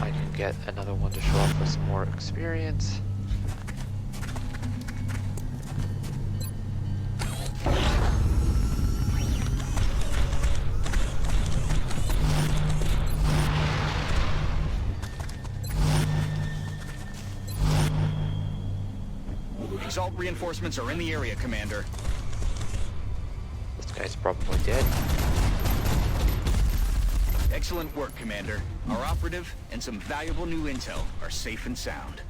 I can get another one to show up for some more experience. Exalt reinforcements are in the area, Commander. This guy's probably dead. Excellent work, Commander. Our operative and some valuable new intel are safe and sound.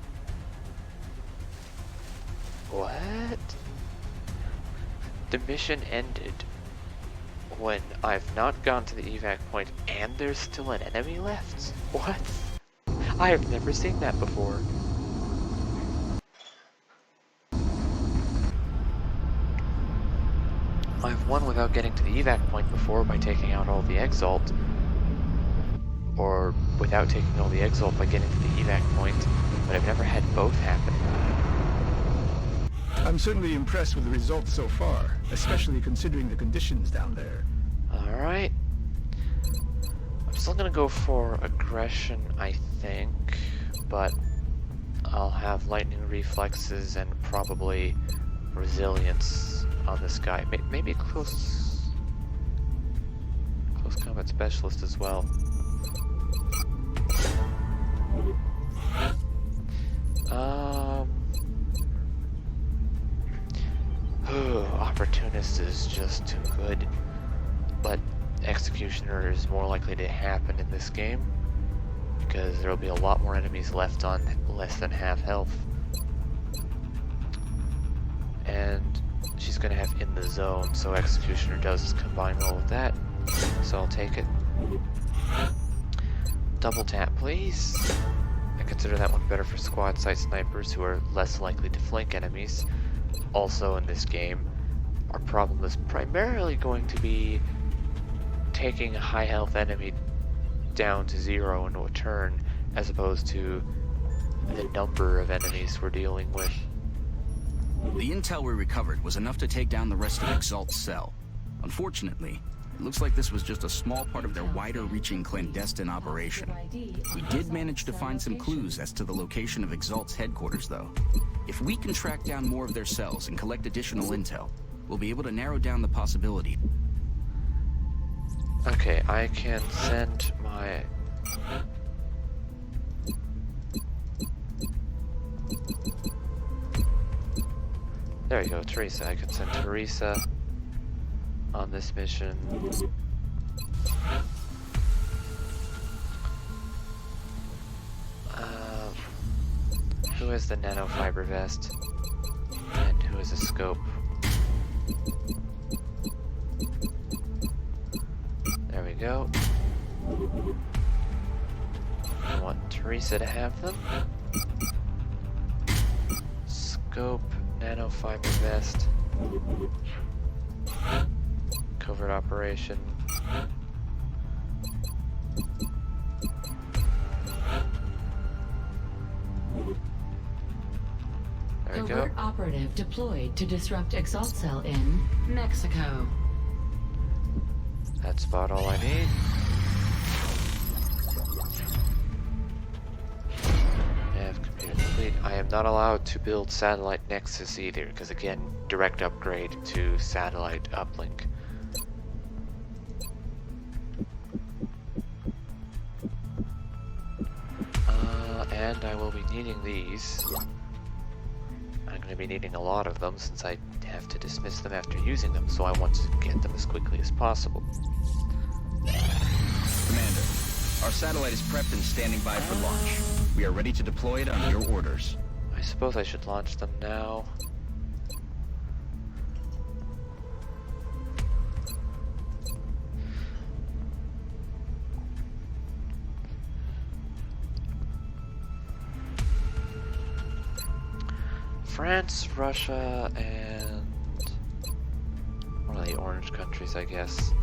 What? The mission ended when I've not gone to the evac point and there's still an enemy left? What? I have never seen that before. I've won without getting to the evac point before by taking out all the Exalt. Or without taking all the Exalt by getting to the evac point, but I've never had both happen. I'm certainly impressed with the results so far, especially considering the conditions down there. Alright. I'm still gonna go for aggression, I think, but I'll have lightning reflexes and probably resilience on this guy. Maybe close combat specialist as well. Opportunist is just too good, but Executioner is more likely to happen in this game because there will be a lot more enemies left on less than half health, and she's gonna have in the zone, so Executioner does combine well with that, so I'll take it. Double tap, please. I consider that one better for squad site snipers who are less likely to flank enemies. Also in this game, our problem is primarily going to be taking a high health enemy down to 0 in a turn, as opposed to the number of enemies we're dealing with. The intel we recovered was enough to take down the rest of Exalt's cell. Unfortunately, it looks like this was just a small part of their wider-reaching clandestine operation. We did manage to find some clues as to the location of Exalt's headquarters, though. If we can track down more of their cells and collect additional intel, we'll be able to narrow down the possibility. Okay, I can send my... There you go, Teresa. I can send Teresa on this mission. Who is the nanofiber vest? And who is a scope? There we go. I want Teresa to have them. Scope, nano fiber vest, covert operation. There we go. Covert operative deployed to disrupt Exalt Cell in Mexico. That's about all I need. Nav computer complete. I am not allowed to build satellite nexus either, because again, direct upgrade to satellite uplink. And I will be needing these. I'm going to be needing a lot of them since I have to dismiss them after using them, so I want to get them as quickly as possible. Commander, our satellite is prepped and standing by for launch. We are ready to deploy it on your orders. I suppose I should launch them now. France, Russia, and what are the orange countries, I guess.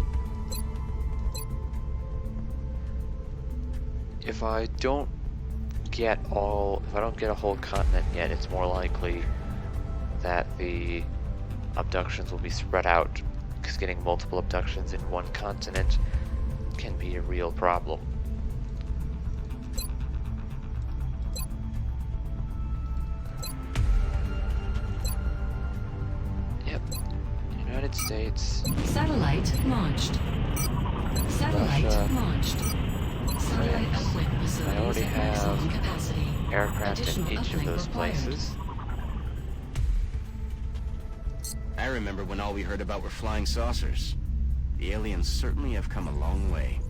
If I don't get a whole continent yet, it's more likely that the abductions will be spread out, because getting multiple abductions in one continent can be a real problem. United States. Satellite launched. Satellite Russia, launched. Satellite France. uplink facilities I already at have maximum capacity. Aircraft Additional in each of uplink those required. places. I remember when all we heard about were flying saucers. The aliens certainly have come a long way.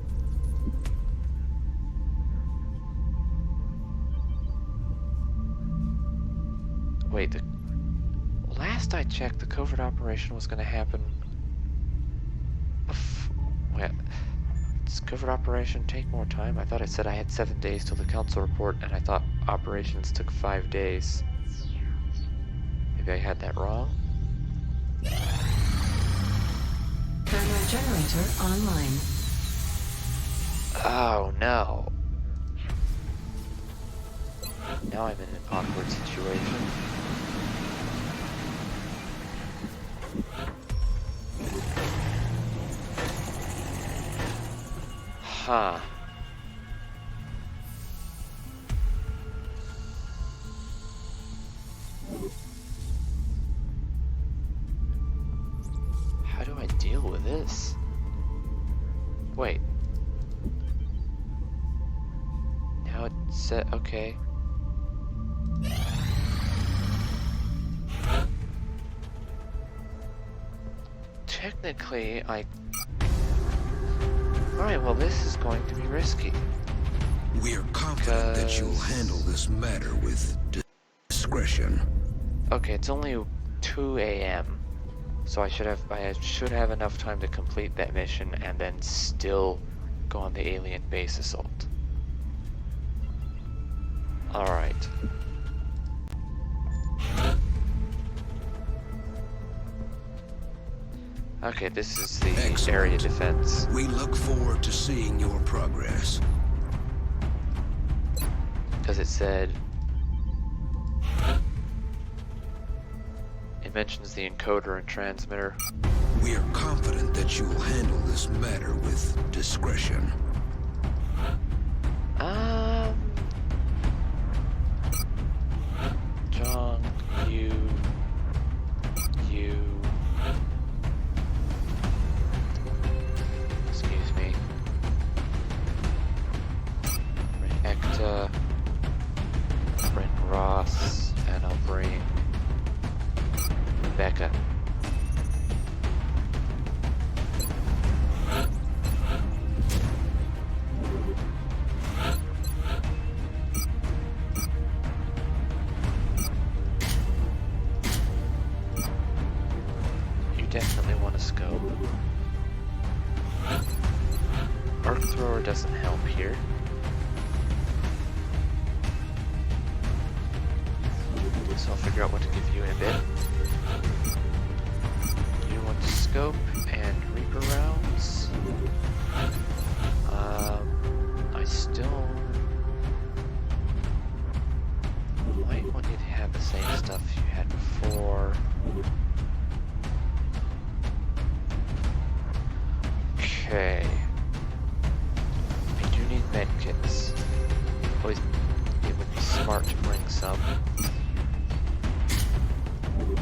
Wait, last I checked, the covert operation was going to happen. Wait, does covert operation take more time? I thought it said I had 7 days till the council report, and I thought operations took 5 days. Maybe I had that wrong? Thermal generator online. Oh no. Now I'm in an awkward situation. Huh. How do I deal with this? Wait. Now it's set, okay. Technically, Alright, well this is going to be risky. We're confident that you'll handle this matter with discretion. Okay, it's only 2 a.m. So I should have enough time to complete that mission and then still go on the alien base assault. Alright. Okay, this is the Excellent. area defense. We look forward to seeing your progress. Because it said... It mentions the encoder and transmitter. We are confident that you will handle this matter with discretion. John, you... Excuse me. Bring Ekta. Bring Ross. And I'll bring... Rebecca. You definitely want a scope. Arc thrower doesn't help here. So I'll figure out what to give you in a bit. You want scope and Reaper rounds. I still might want you to have the same stuff you had before. Okay. I do need medkits. Always, it would be smart to bring some. You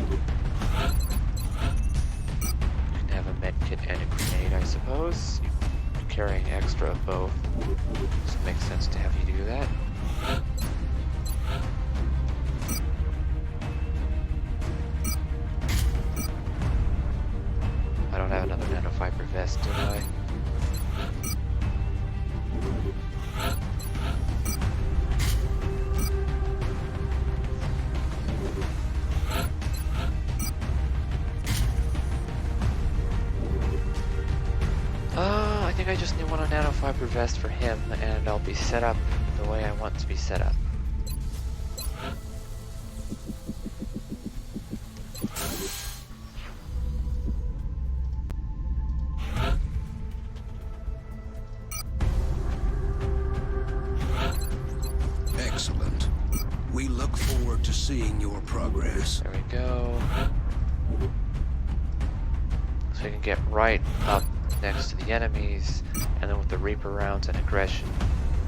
can have a medkit and a grenade, I suppose. You're carrying extra of both, so it makes sense to have you do that. I don't have another nanofiber vest, do I? I think I just need one nanofiber vest for him, and I'll be set up the way I want to be set up. Excellent. We look forward to seeing your progress. There we go. So we can get right up next to the enemies, and then with the Reaper rounds and aggression,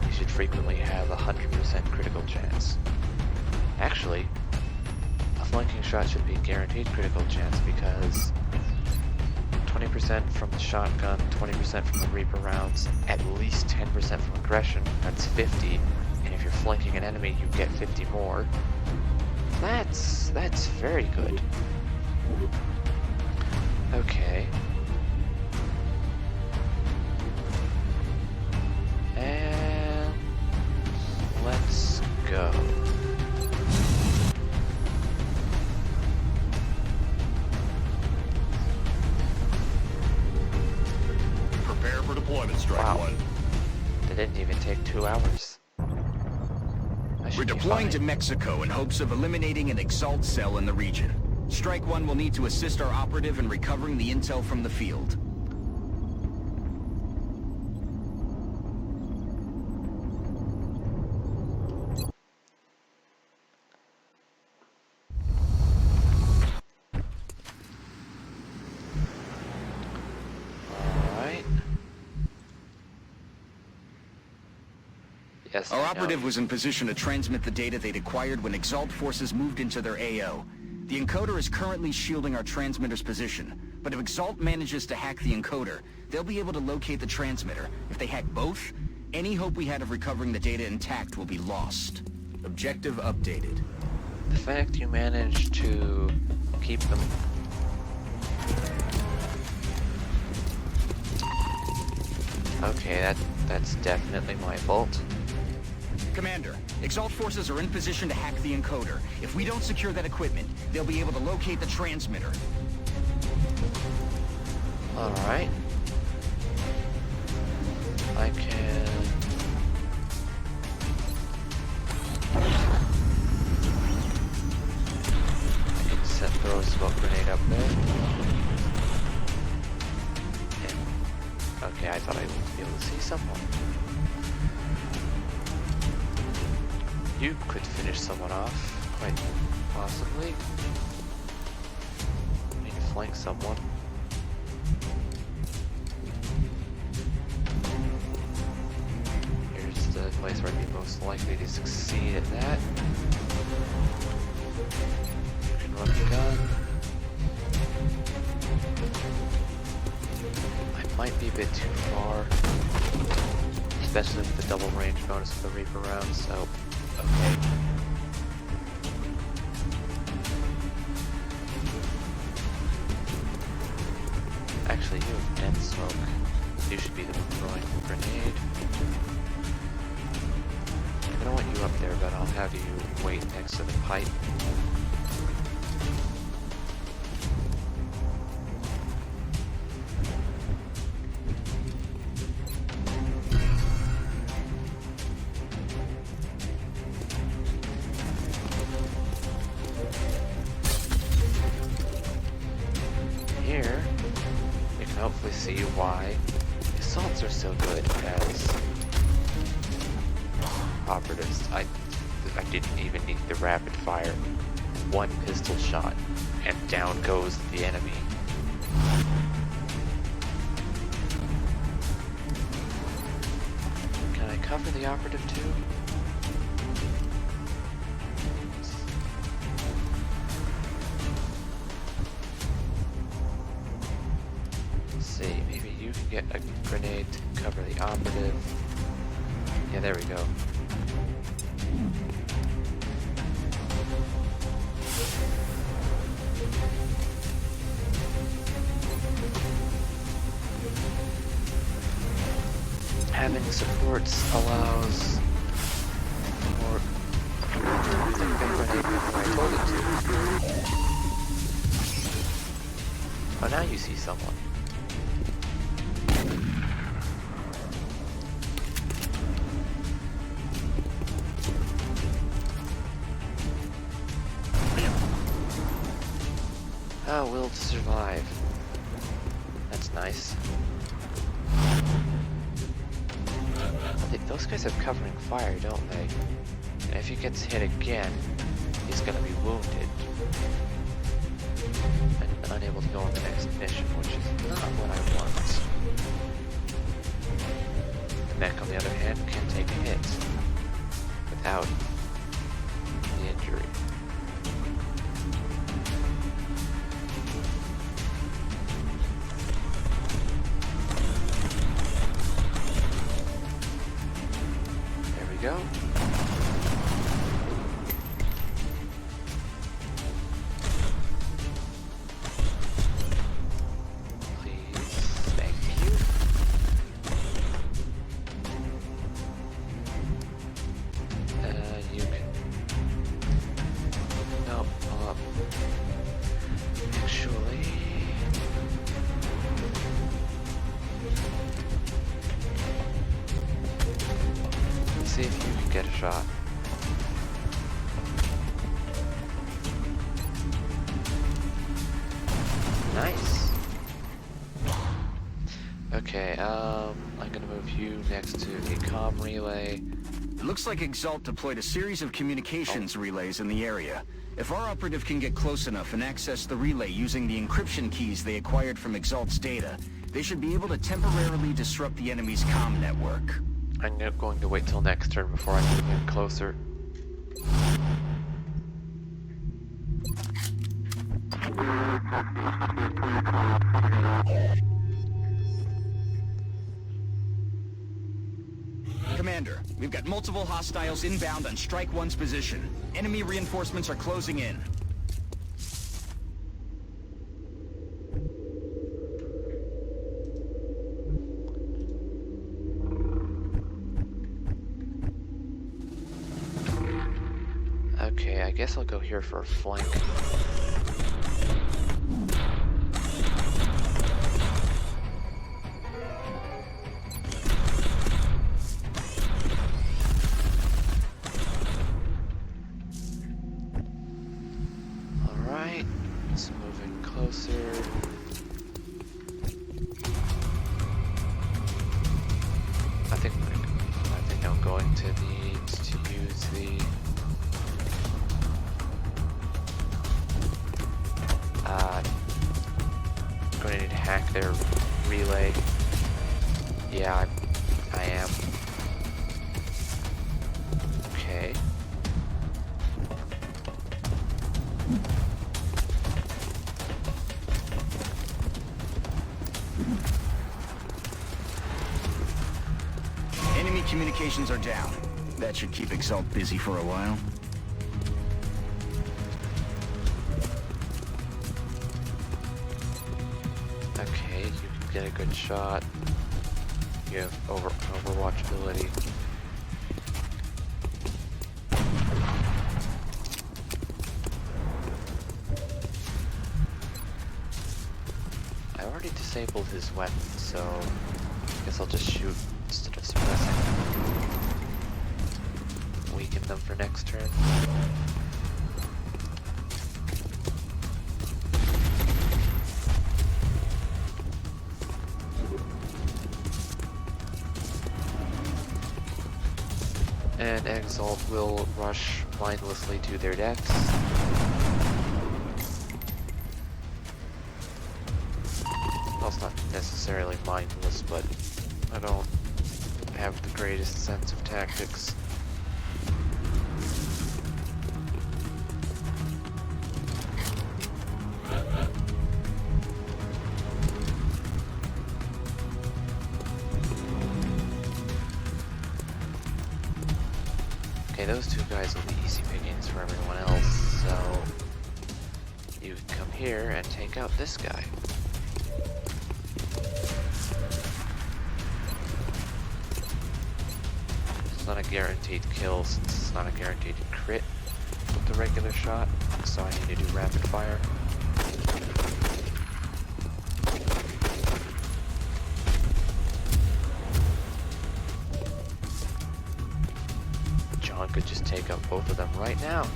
you should frequently have a 100% critical chance. Actually, a flanking shot should be a guaranteed critical chance because 20% from the shotgun, 20% from the Reaper rounds, at least 10% from aggression, that's 50, and if you're flanking an enemy, you get 50 more. That's very good. Okay. And let's go. Prepare for deployment, Strike Wow. One. That didn't even take 2 hours. We're deploying to Mexico in hopes of eliminating an Exalt cell in the region. Strike One will need to assist our operative in recovering the intel from the field. Alright. Yes. Our I know. operative was in position to transmit the data they'd acquired when Exalt forces moved into their AO. The encoder is currently shielding our transmitter's position, but if Exalt manages to hack the encoder, they'll be able to locate the transmitter. If they hack both, any hope we had of recovering the data intact will be lost. Objective updated. The fact you managed to keep them... Okay, that's definitely my fault. Commander, Exalt forces are in position to hack the encoder. If we don't secure that equipment, they'll be able to locate the transmitter. Alright. I can... throw a smoke grenade up there. And, okay, I thought I would be able to see someone. You could finish someone off, quite possibly. I need to flank someone. Here's the place where I'd be most likely to succeed at that. Run the gun. I might be a bit too far, especially with the double range bonus of the Reaper round, so okay. Actually, you have dense smoke. You should be the one throwing the grenade. I don't want you up there, but I'll have you wait next to the pipe. tell you why assaults are so good as operatives. I didn't even need the rapid fire. One pistol shot, and down goes the enemy. Can I cover the operative too? Let's see, maybe you can get a grenade to cover the operative. Yeah, there we go. Having supports allows for using the grenade when I told it to. Oh, now you see someone. Oh, will to survive. That's nice. Those guys have covering fire, don't they? And if he gets hit again, he's gonna be wounded. And unable to go on the next mission, which is not what I want. The mech, on the other hand, can take a hit without the injury. Go. Please, thank you. You can. No, pull up. Actually. See if you can get a shot. Nice. Okay, I'm gonna move you next to the comm relay. It looks like Exalt deployed a series of communications relays in the area. If our operative can get close enough and access the relay using the encryption keys they acquired from Exalt's data, they should be able to temporarily disrupt the enemy's comm network. I'm going to wait till next turn before I move in closer. Commander, we've got multiple hostiles inbound on Strike 1's position. Enemy reinforcements are closing in. Okay, I guess I'll go here for a flank. Alright, let's move in closer. I think I'm going to need to use the going to need to hack their relay. Yeah, I am. Okay. Enemy communications are down. That should keep Exalt busy for a while. Okay, you can get a good shot. You have overwatchability. I already disabled his weapon, so I guess I'll just shoot instead of suppressing. Weaken them for next turn. Exalt will rush mindlessly to their decks. Well, it's not necessarily mindless, but I don't have the greatest sense of tactics. Okay, those two guys will be easy pickings for everyone else, so you can come here and take out this guy. It's not a guaranteed kill since it's not a guaranteed crit with the regular shot, so I need to do rapid fire. John could just take out both of them right now.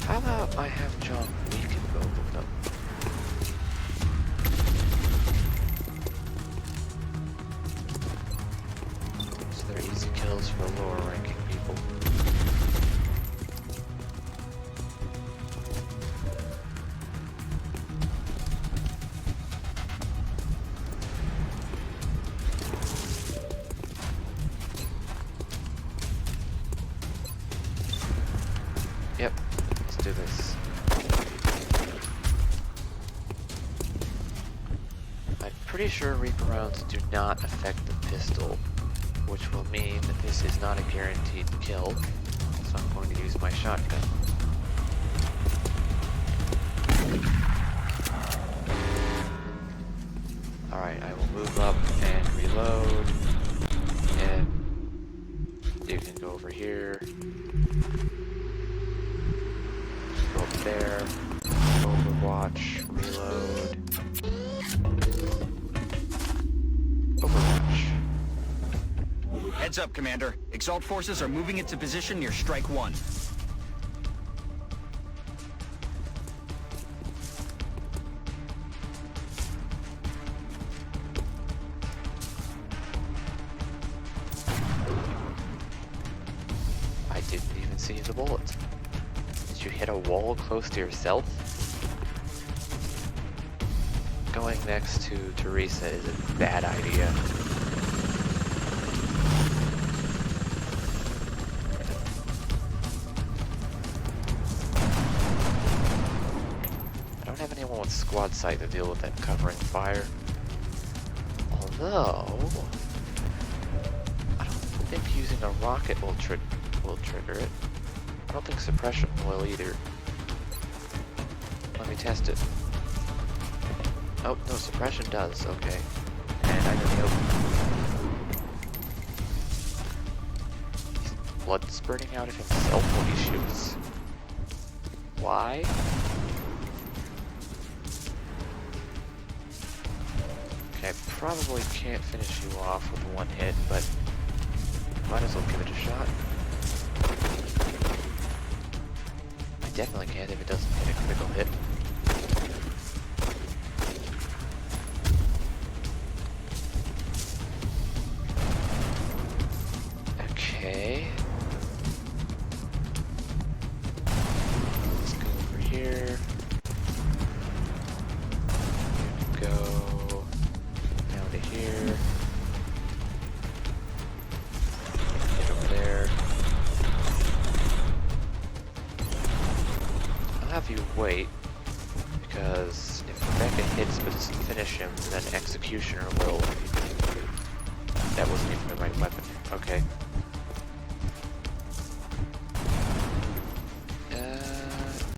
How about I have John weaken both of them? So they're easy kills for lower ranking people. Yep, let's do this. I'm pretty sure Reaper rounds do not affect the pistol, which will mean that this is not a guaranteed kill, so I'm going to use my shotgun. Alright, I will move up and reload, and you can go over here. Go up there, Overwatch, reload, Overwatch. Heads up, Commander. Exalt forces are moving into position near Strike 1. I didn't even see the bullet. Did you hit a wall close to yourself? Going next to Teresa is a bad idea. I don't have anyone with squad sight to deal with that covering fire. Although, I don't think using a rocket will trigger it. I don't think suppression will either. Let me test it. Oh, no, suppression does, okay. And I really hope he's blood spurting out of himself when he shoots. Why? Okay, I probably can't finish you off with one hit, but might as well give it a shot. I definitely can't if it doesn't hit a critical hit. Okay. Let's go over here. Go down to here. Get over there. I'll have you wait, because if Rebecca hits but doesn't finish him, then Executioner will. That wasn't even the right weapon. Okay.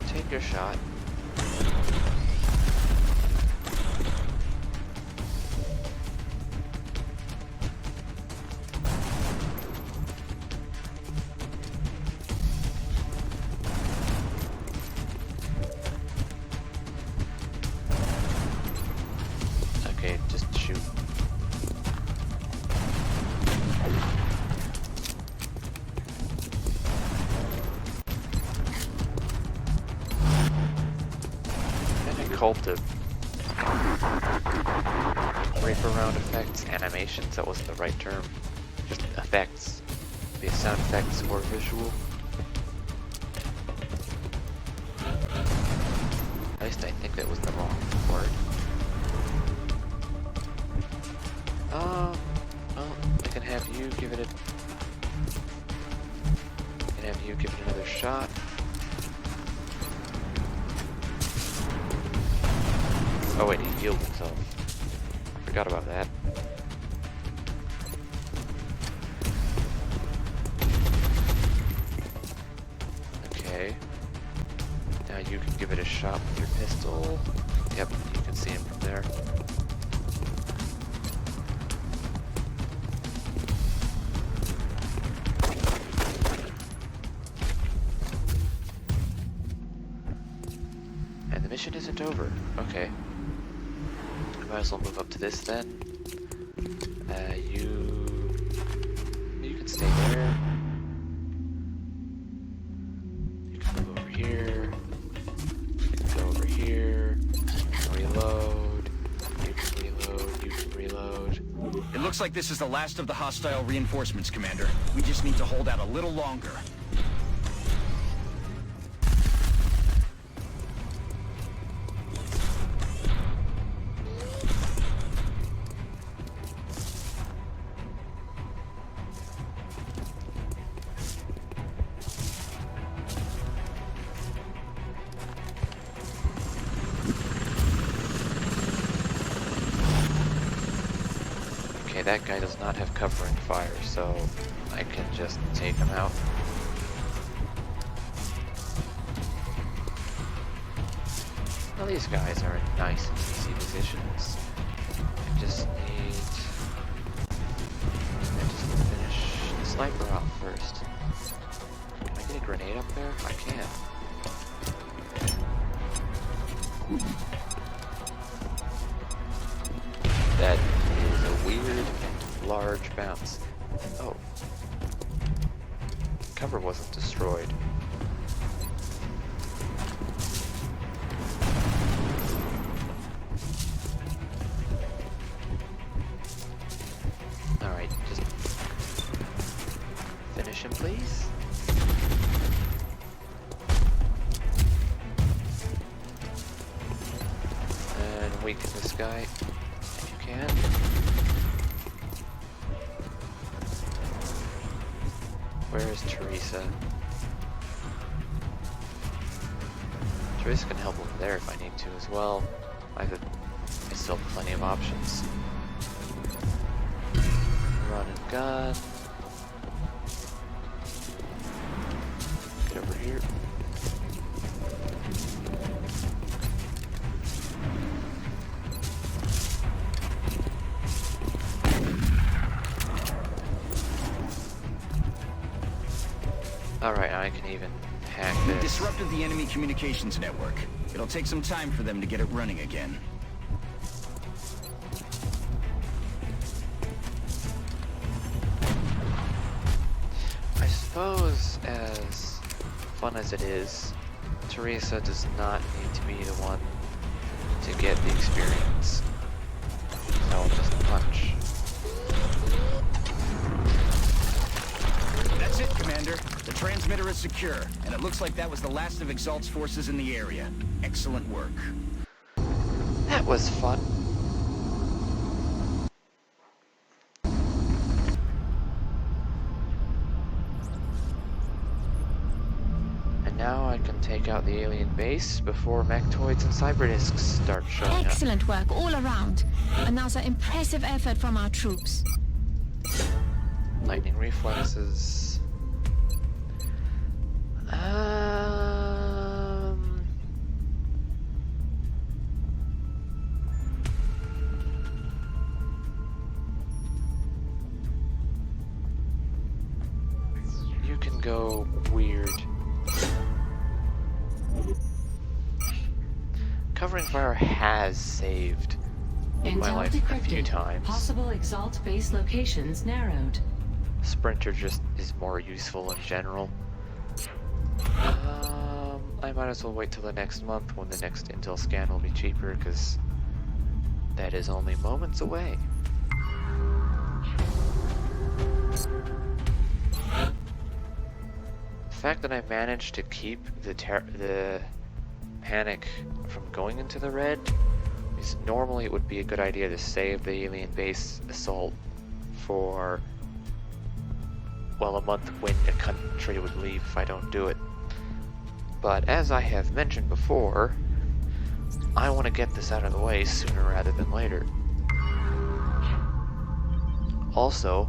Take your shot. Okay, just shoot. sculpted. Reaper round effects, animations, that wasn't the right term. Just effects. Be it sound effects or visual. At least I think that was the wrong word. Well, I can have you give it another shot. Oh wait, he healed himself. Forgot about that. Okay. Now you can give it a shot with your pistol. Yep, you can see him from there. And the mission isn't over. Okay. Might as well move up to this then. You can stay there. You can move over here. You can go over here. Reload. You can reload. You can reload. It looks like this is the last of the hostile reinforcements, Commander. We just need to hold out a little longer. Okay, that guy does not have covering fire, so I can just take him out. Well, these guys are in nice and easy positions. I just need to finish the sniper off first. Can I get a grenade up there? I can. That is a weird, large bounce. Oh. Cover wasn't destroyed. Alright, just finish him, please. And weaken this guy if you can. Where is Teresa? Teresa can help over there if I need to as well. I still have plenty of options. Run and gun. Get over here. Alright, I can even hack We this. disrupted the enemy communications network. It'll take some time for them to get it running again. I suppose, as fun as it is, Teresa does not need to be the one to get the experience. So I'll just punch. That's it, Commander. The transmitter is secure, and it looks like that was the last of Exalt's forces in the area. Excellent work. That was fun. And now I can take out the alien base before mechtoids and cyberdisks start showing up. Excellent work all around. Another impressive effort from our troops. Lightning reflexes. You can go weird. Covering fire has saved my Intel life a few decrypted. times. Possible Exalt base locations narrowed. Sprinter just is more useful in general. I might as well wait till the next month when the next Intel scan will be cheaper, because that is only moments away. The fact that I managed to keep the panic from going into the red is normally it would be a good idea to save the alien base assault for, well, a month when a country would leave if I don't do it. But as I have mentioned before, I want to get this out of the way sooner rather than later. Also,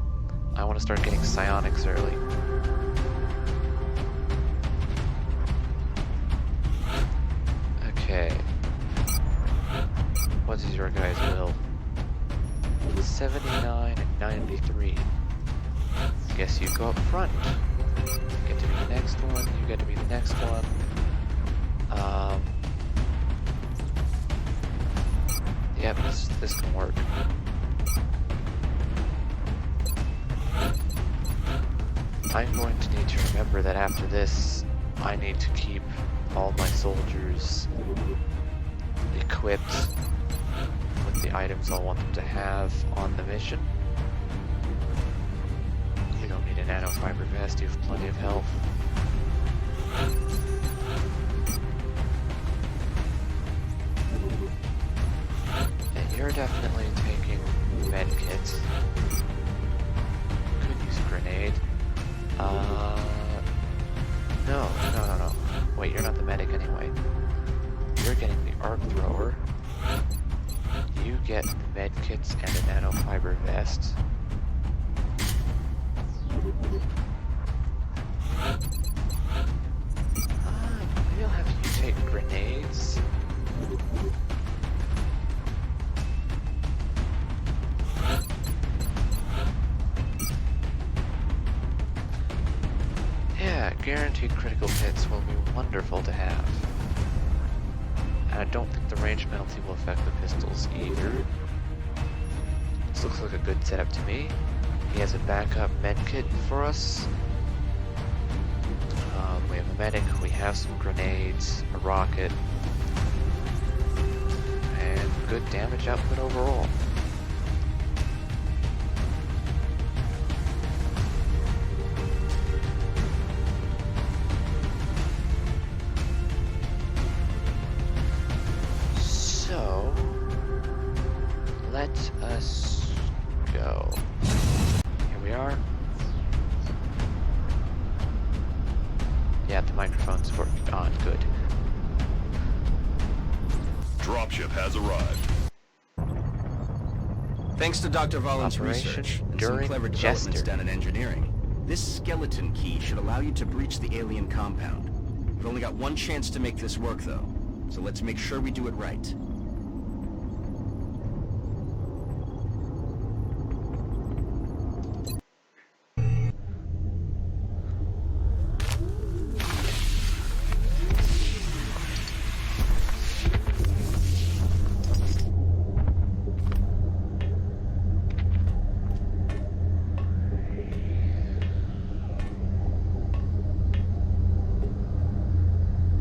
I want to start getting psionics early. Okay. What is your guys' will? 79 and 93. Guess you go up front. You get to be the next one, you get to be the next one. Yep, this can work. I'm going to need to remember that after this, I need to keep all my soldiers equipped with the items I want them to have on the mission. You don't need a nanofiber vest, you have plenty of health. And you're definitely taking medikits. Could use a grenade. No. Wait, you're not the medic anyway. You're getting the arc thrower. You get the medkits and a nanofiber vest. Maybe I'll have you take grenades. Yeah, guaranteed critical hits will be wonderful to have. And I don't think the range penalty will affect the pistols either. This looks like a good setup to me. He has a backup medkit for us. We have a medic, we have some grenades, a rocket, and good damage output overall. So, let us go. Here we are. Yeah, the microphone's working on. Good. Dropship has arrived. Thanks to Dr. Vollen's Operation research and some during clever developments Jester. done in engineering, this skeleton key should allow you to breach the alien compound. We've only got one chance to make this work, though, so let's make sure we do it right.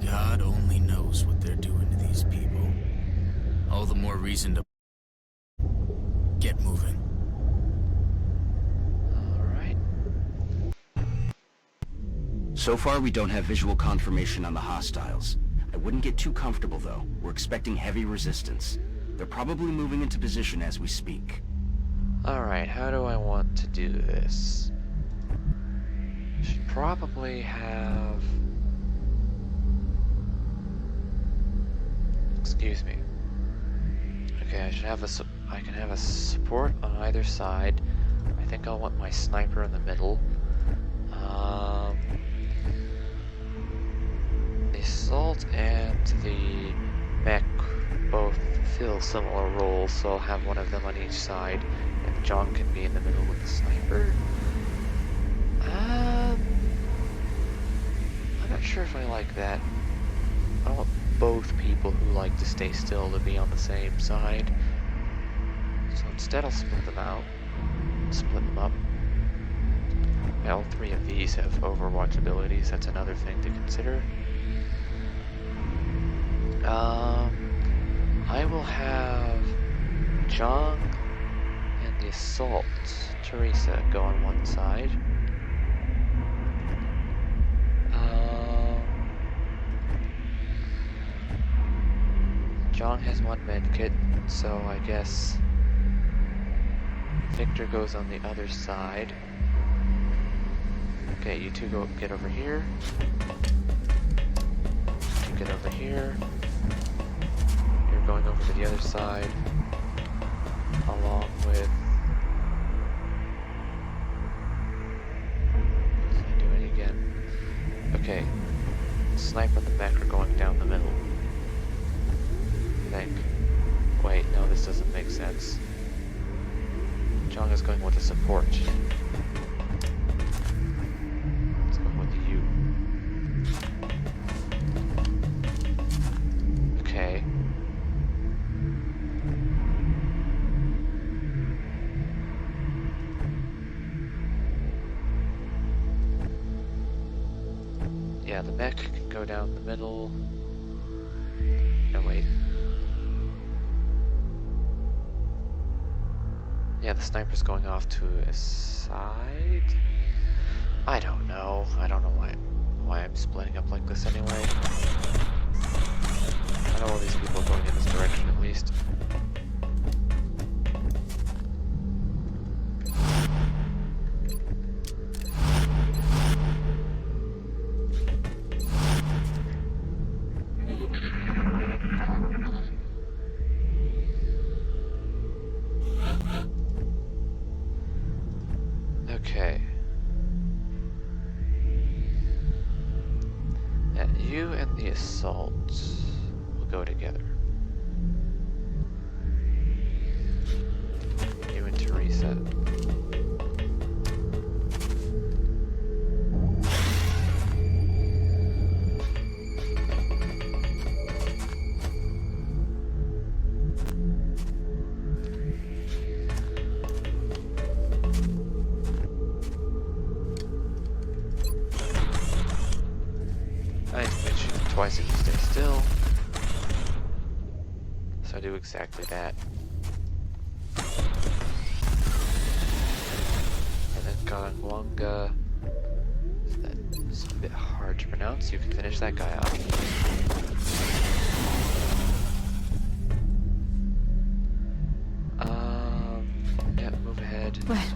God only knows what they're doing to these people. All the more reason to get moving. Alright. So far, we don't have visual confirmation on the hostiles. I wouldn't get too comfortable, though. We're expecting heavy resistance. They're probably moving into position as we speak. Alright, how do I want to do this? Should probably have... Excuse me. Okay, I should have I can have a support on either side. I think I'll want my sniper in the middle. The assault and the mech both fill similar roles, so I'll have one of them on each side, and John can be in the middle with the sniper. I'm not sure if I like that. I don't want both people who like to stay still to be on the same side. So instead I'll split them out. Split them up. All three of these have Overwatch abilities, that's another thing to consider. I will have Jong and the Assault, Teresa, go on one side. Jong has one medkit, so I guess Victor goes on the other side. Okay, you two go get over here. You get over here. You're going over to the other side, along with... What's he doing again? Okay, Sniper and the mech are going down the middle. I think. Wait, no, this doesn't make sense. Jong is going with the support. Let's go with the U. Okay. Yeah, the mech can go down the middle. No, wait. Yeah, the sniper's going off to a side? I don't know. I don't know why I'm splitting up like this anyway. I know all these people are going in this direction at least. Okay. Yeah, you and the Assault will go together. You and Teresa. Twice if you stay still. So I do exactly that. And then Gangwanga. That's a bit hard to pronounce. You can finish that guy off. Yeah, move ahead. Well,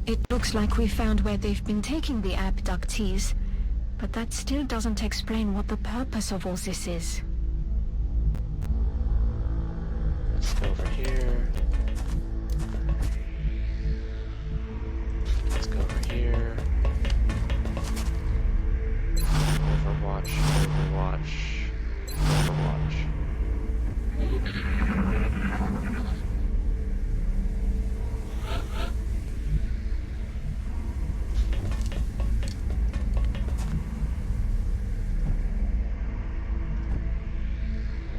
it looks like we found where they've been taking the abductees. But that still doesn't explain what the purpose of all this is. Let's go over here. Let's go over here. Overwatch, Overwatch, Overwatch.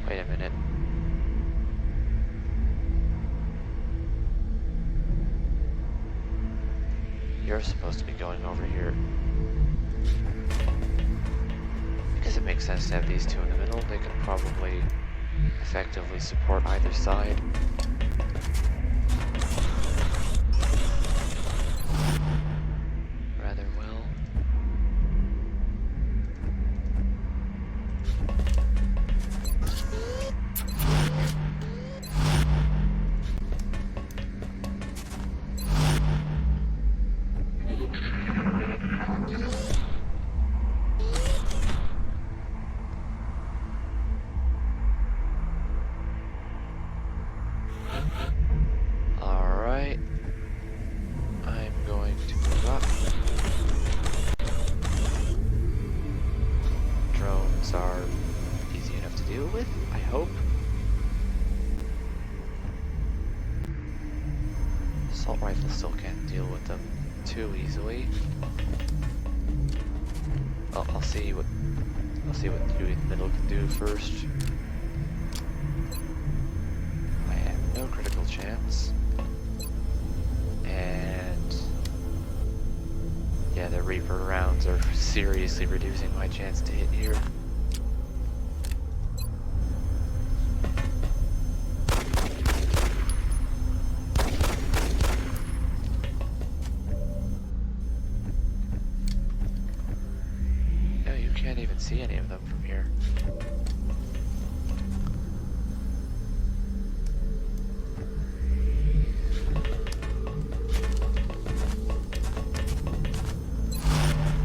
Wait a minute. You're supposed to be going over here. Because it makes sense to have these two in the middle. They can probably effectively support either side. Rather well. Alright. I'm going to move up. Drones are easy enough to deal with, I hope. Assault rifle still can't deal with them too easily. Well, I'll see what you in the middle can do first. I have no critical chance. And yeah, the Reaper rounds are seriously reducing my chance to hit here. see any of them from here.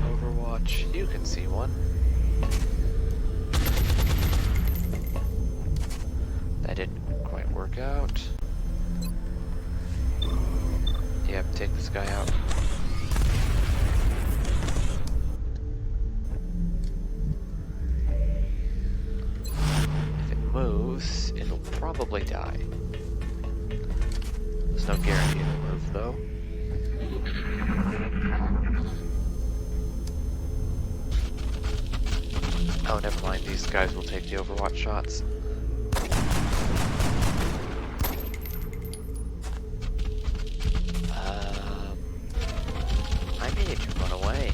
Overwatch, you can see one. That didn't quite work out. Yep, take this guy out. If it moves, it'll probably die. There's no guarantee it'll move, though. Oh, never mind. These guys will take the Overwatch shots. I made it run away.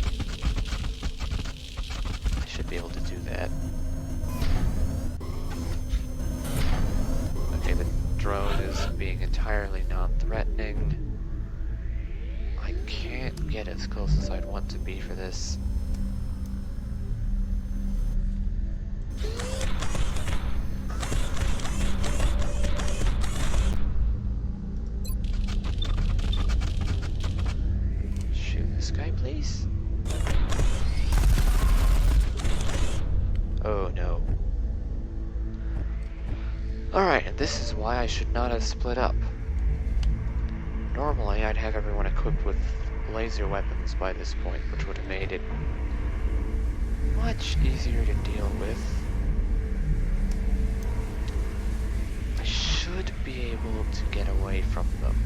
I should be able to do that. Okay, the drone is being entirely non-threatening. I can't get as close as I'd want to be for this. Please? Oh no. Alright, and this is why I should not have split up. Normally, I'd have everyone equipped with laser weapons by this point, which would have made it much easier to deal with. I should be able to get away from them.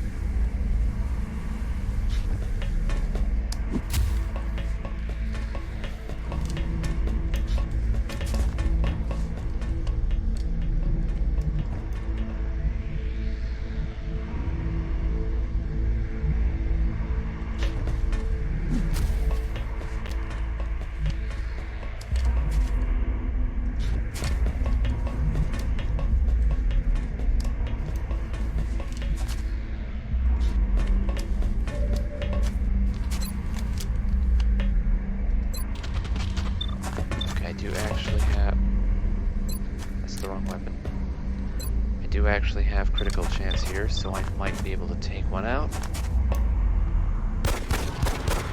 Actually have critical chance here, so I might be able to take one out.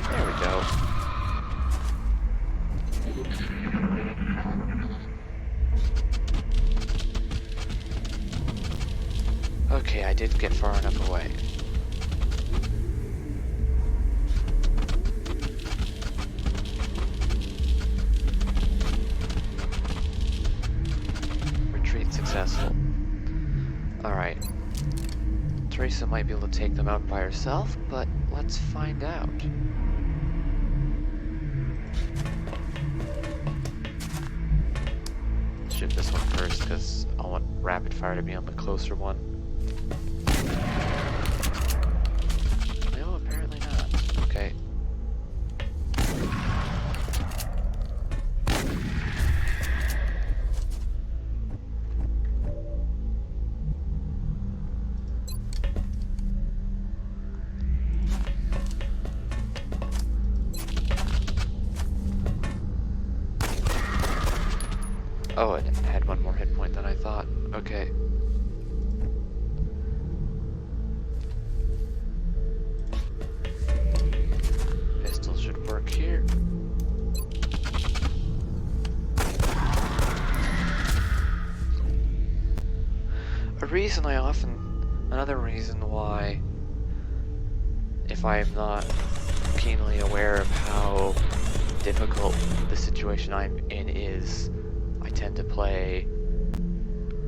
There we go. Okay, I did get far enough away. Retreat successful. Alright. Teresa might be able to take them out by herself, but let's find out. Shoot this one first, because I want rapid fire to be on the closer one. No, apparently not. Okay. Oh, it had one more hit point than I thought. Okay. Pistol should work here. Another reason why, if I am not keenly aware of how difficult the situation I'm in is, I tend to play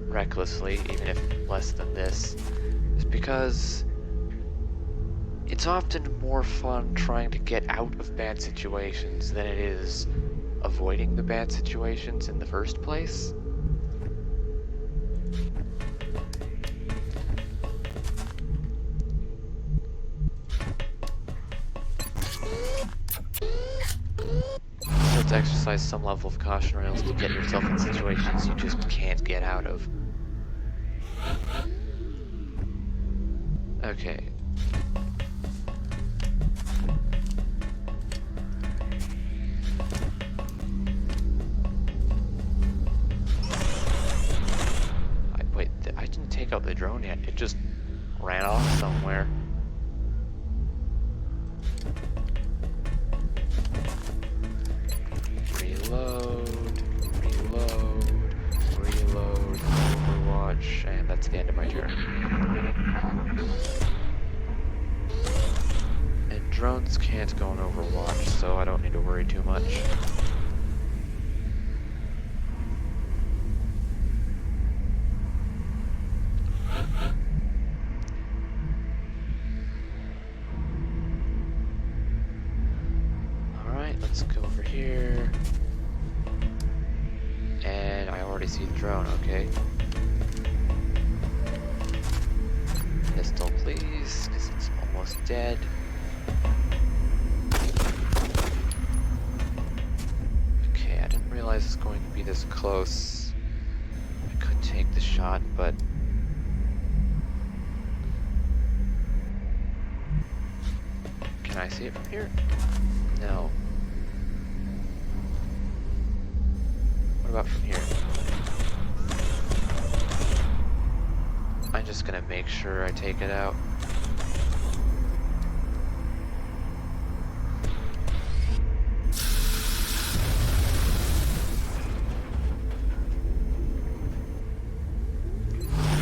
recklessly, even if less than this, is because it's often more fun trying to get out of bad situations than it is avoiding the bad situations in the first place. To exercise some level of caution rails to get yourself in situations you just can't get out of. Okay. drone yet. It just ran off somewhere. Reload, Overwatch, and that's the end of my turn. And drones can't go on Overwatch, so I don't need to worry too much. Alright, let's go over here. And I already see the drone, okay. Pistol, please, because it's almost dead. Okay, I didn't realize it's going to be this close. I could take the shot, but... Can I see it from here? No. What about from here? I'm just gonna make sure I take it out.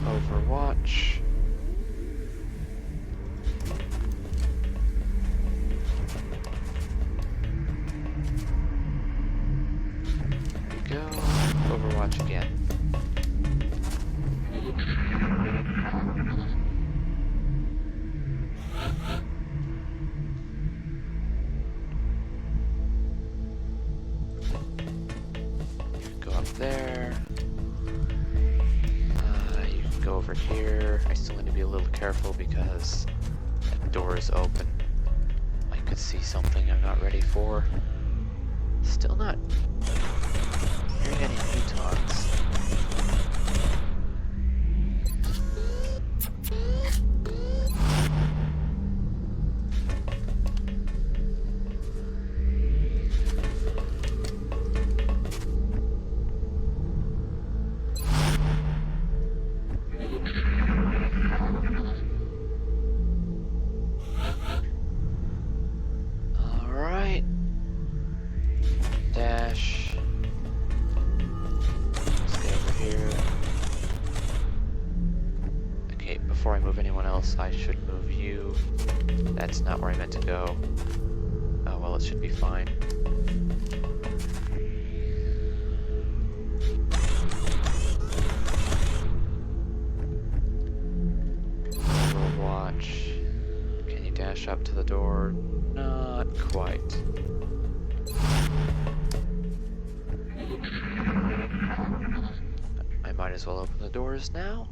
Overwatch. There we go. Overwatch again. Go up there. You can go over here. I still need to be a little careful because that door is open. I could see something I'm not ready for. Still not hearing any mutons. Alright. Dash. Stay over here. Okay, before I move anyone else, I should move you. That's not where I meant to go. Oh well, it should be fine. Overwatch. Can you dash up to the door? Not quite. I might as well open the doors now.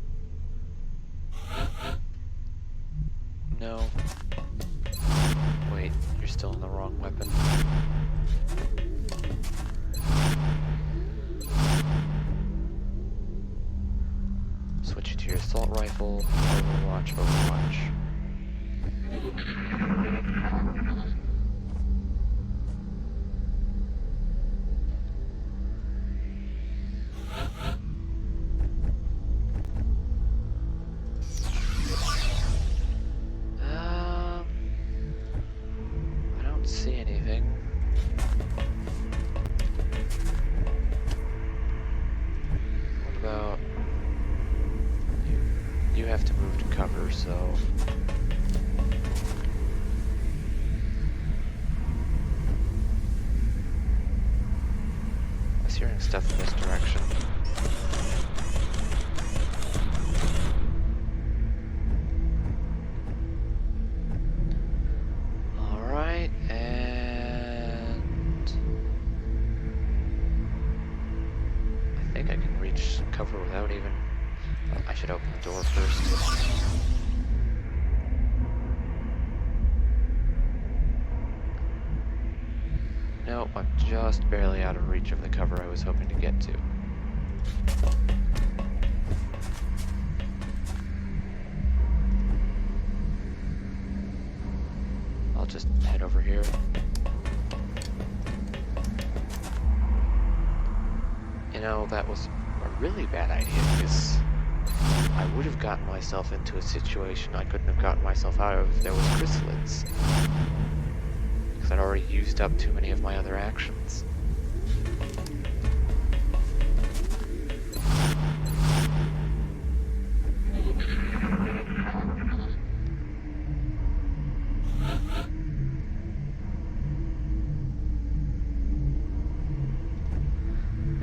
No. Wait, you're still in the wrong weapon. Switch it to your assault rifle. Overwatch, Overwatch. I don't see anything. What about... You have to move to cover, so... I was hearing stuff in this direction. Alright, and... I think I can reach cover without even... Oh, I should open the door first. No, I'm just barely out of reach of the cover I was hoping to get to. I'll just head over here. You know, that was a really bad idea because I would have gotten myself into a situation I couldn't have gotten myself out of if there was chrysalids. Because I'd already used up too many of my other actions.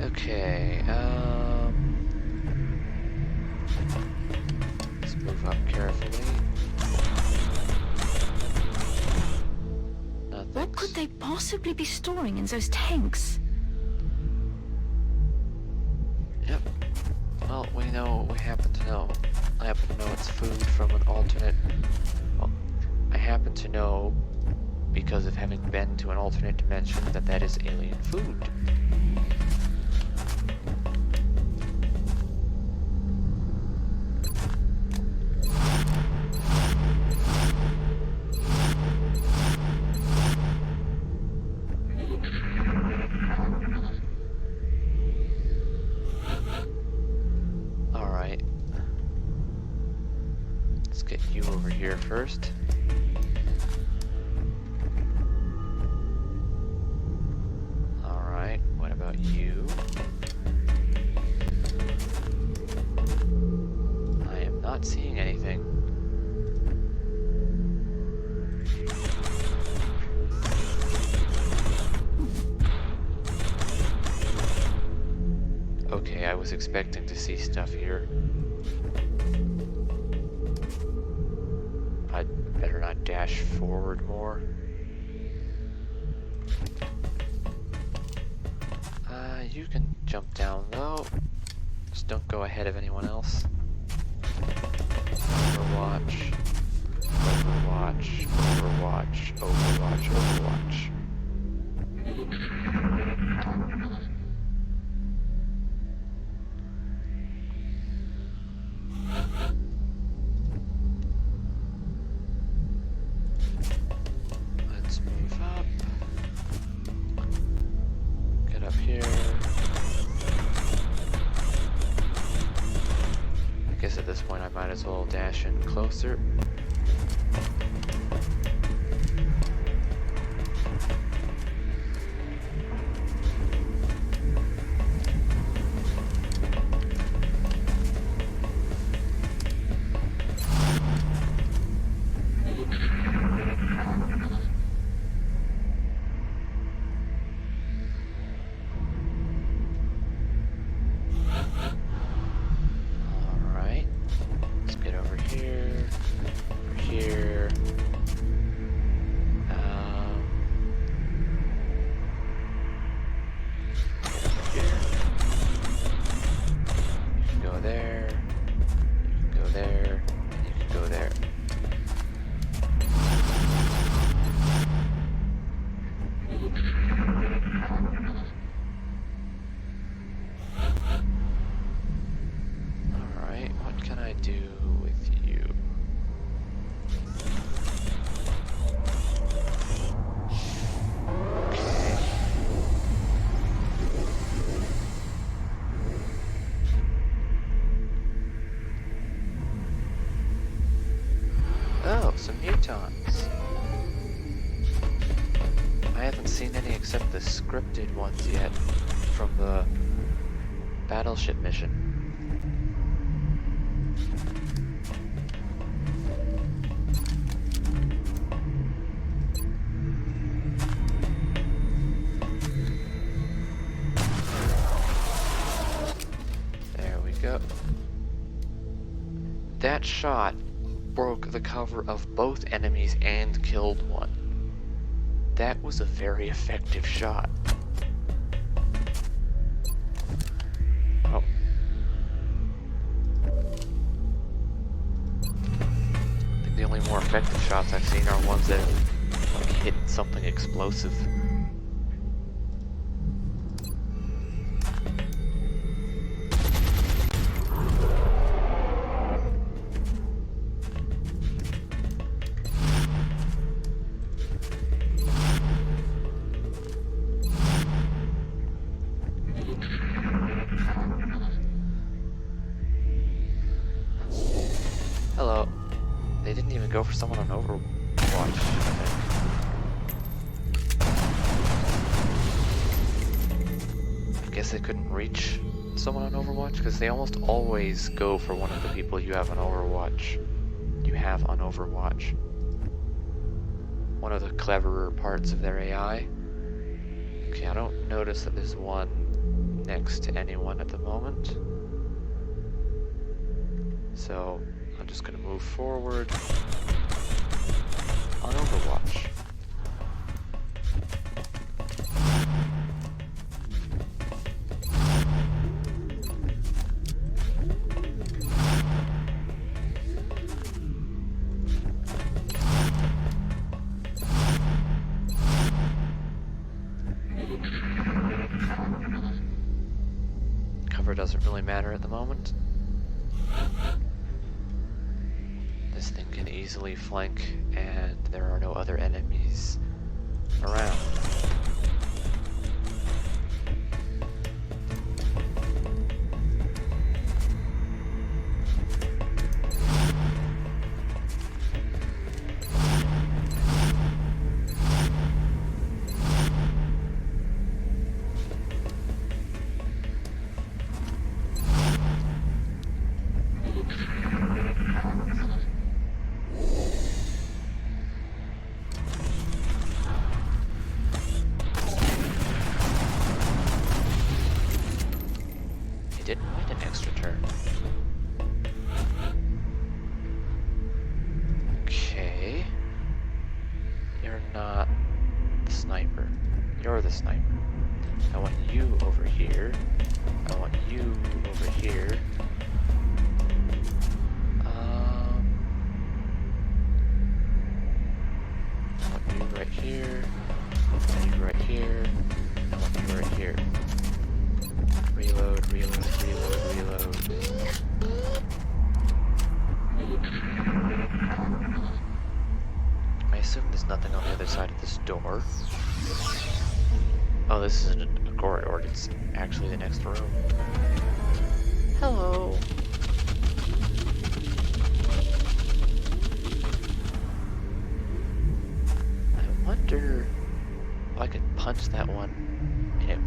Okay, let's move up carefully. What could they possibly be storing in those tanks? Yep. Well, we know what we happen to know. I happen to know it's food from an alternate... Well, I happen to know, because of having been to an alternate dimension, that that is alien food. Alright. Let's get you over here first. Alright, what about you? I am not seeing anything. Okay, I was expecting to see stuff here. I'd better not dash forward more. You can jump down though. Just don't go ahead of anyone else. Overwatch. Overwatch. Overwatch. Overwatch. Overwatch. Let's move up. Get up here. I guess at this point I might as well dash in closer. Alright. Let's get over here. Over here. Get over here. You can go there. You can go there. And you can go there. Alright, what can I do with you? Okay. Oh, some mutons. I haven't seen any except the scripted ones yet from the battleship mission. There we go. That shot broke the cover of both enemies and killed one. That was a very effective shot. Oh. I think the only more effective shots I've seen are ones that like hit something explosive. They didn't even go for someone on Overwatch, I think. I guess they couldn't reach someone on Overwatch, because they almost always go for one of the people you have on Overwatch. One of the cleverer parts of their AI. Okay, I don't notice that there's one next to anyone at the moment. So, I'm just gonna move forward on Overwatch. Cover doesn't really matter at the moment. This thing can easily flank, and there are no other enemies around. Didn't win an extra turn. Okay. You're not the sniper. You're the sniper. I want you over here. I want you over here. I want you right here. I want you right here. I want you right here. Reload, reload, reload, reload. I assume there's nothing on the other side of this door. Oh, this isn't a corridor, it's actually the next room. Hello. I wonder if I could punch that one and it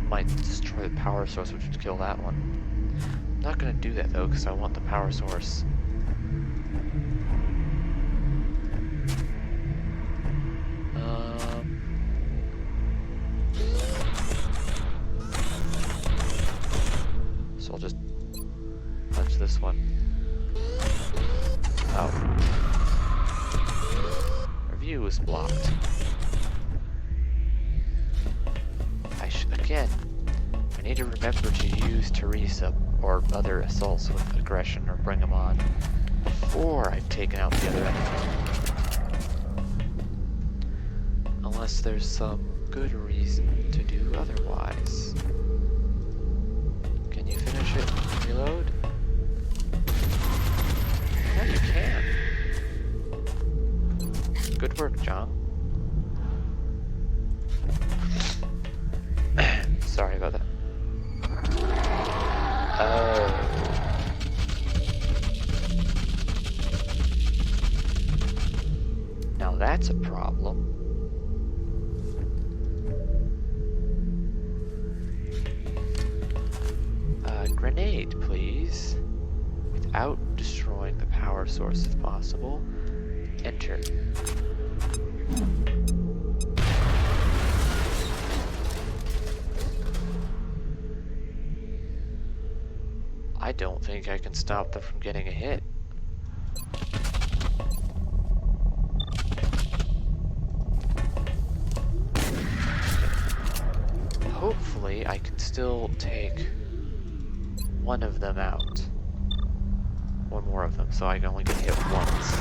might destroy the power source, which would kill that one. I'm not gonna do that though, because I want the power source. So I'll just punch this one. Oh. Our view is blocked. Again, I need to remember to use Teresa or other assaults with aggression or bring them on before I've taken out the other enemy. Unless there's some good reason to do otherwise. Can you finish it? Reload? Yeah, you can. Good work, John. Sorry about that. Oh. Now that's a problem. Grenade, please. Without destroying the power source if possible. Enter. I don't think I can stop them from getting a hit. Hopefully I can still take one of them out. One more of them, so I can only get hit once.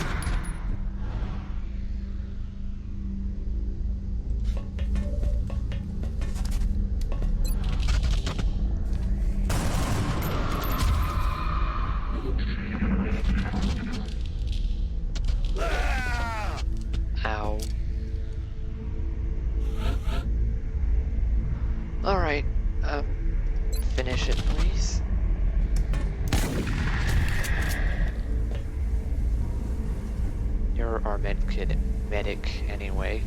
Ow. Alright, finish it, please. you're our medic anyway,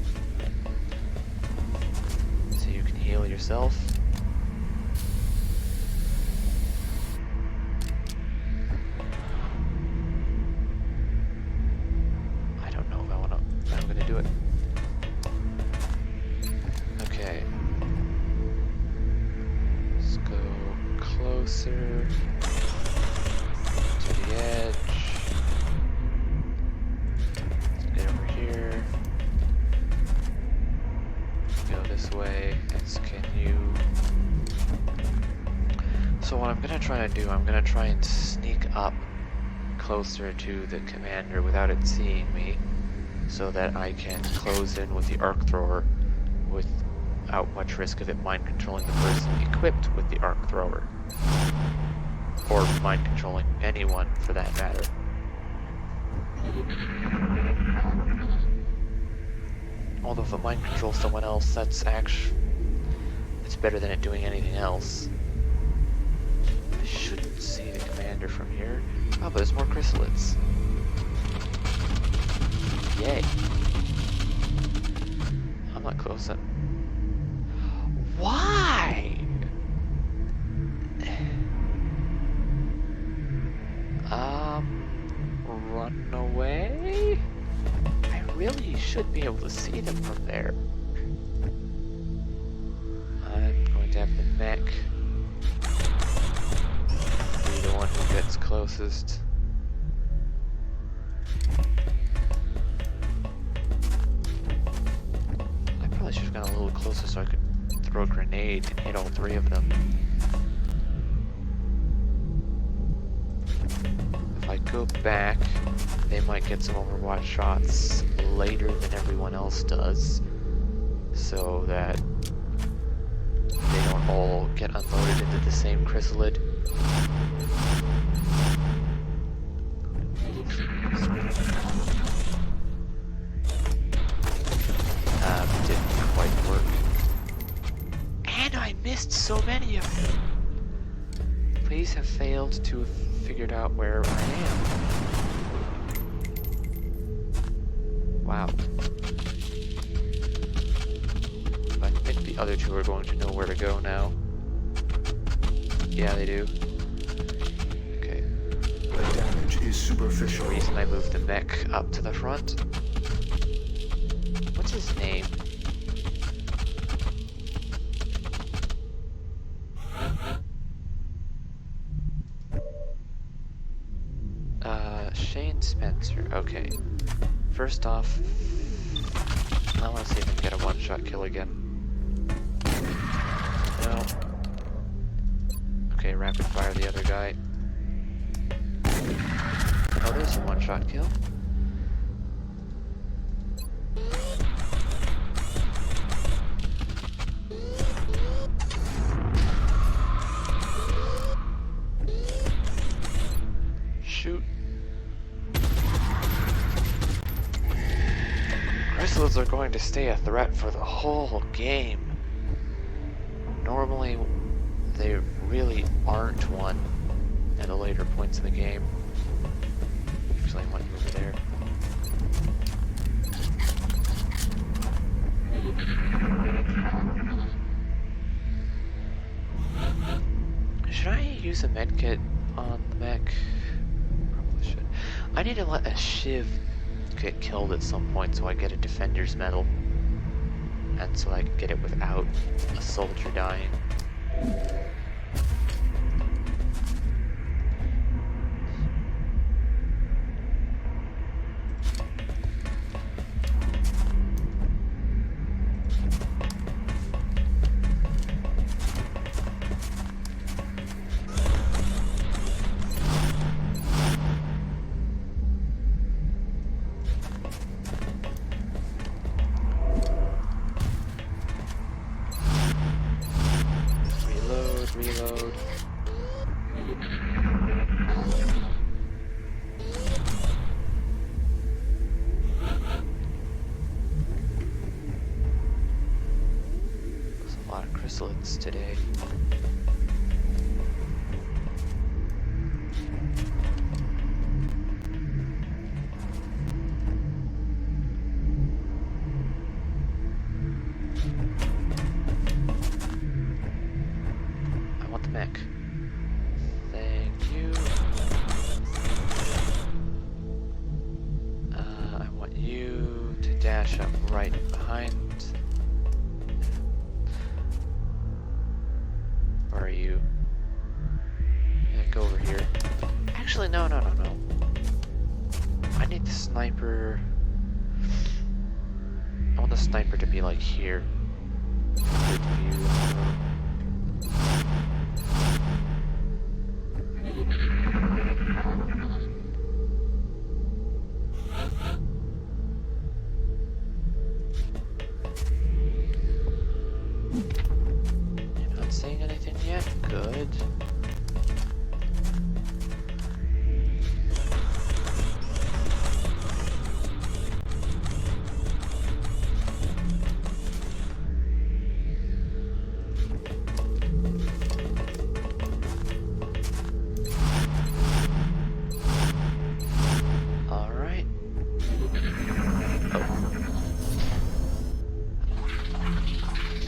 so you can heal yourself. I don't know if I'm gonna do it. Okay. Let's go closer to the edge. Let's get over here. Go this way. As can you. So what I'm gonna try to do, I'm gonna try and sneak up closer to the commander without it seeing me, so that I can close in with the arc thrower without much risk of it mind controlling the person equipped with the arc thrower. Or mind controlling anyone for that matter. Although if it mind controls someone else, it's better than it doing anything else. I shouldn't see the commander from here. Oh, but there's more chrysalids. Yay. I'm not close up. Why? Run away? I really should be able to see them from there. I'm going to have the mech be the one who gets closest. I probably should have gone a little closer so I could throw a grenade and hit all three of them. If I go back, they might get some Overwatch shots later than everyone else does, so that they don't all get unloaded into the same chrysalid. Didn't quite work. And I missed so many of them! Please have failed to have figured out where I am. Wow. I think the other two are going to know where to go now. Yeah, they do. Okay. The damage is superficial. The reason I moved the mech up to the front. What's his name? Shane Spencer. Okay. First off, I want to see if I can get a one-shot kill again. No. Okay, rapid fire the other guy. Oh, there's a one-shot kill. Shoot. Chrysalids are going to stay a threat for the whole game. Normally, they really aren't one at the later points in the game. Actually, I want you over there. Should I use a medkit on the mech? Probably should. I need to let a SHIV get killed at some point so I get a defender's medal. And so I can get it without a soldier dying. Reload. There's a lot of chrysalids today. dash up right behind. Where are you? Yeah, go over here. Actually, no. I need the sniper. I want the sniper to be like here. Good view. You're not saying anything yet? Good.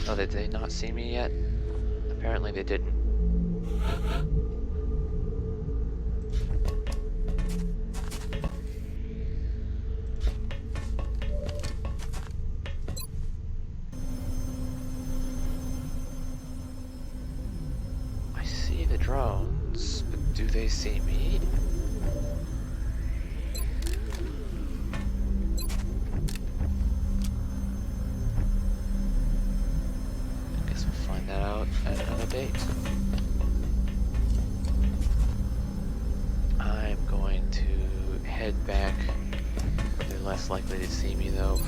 Oh, did they not see me yet? Apparently they didn't. I see the drones, but do they see me? At another date. I'm going to head back. They're less likely to see me though.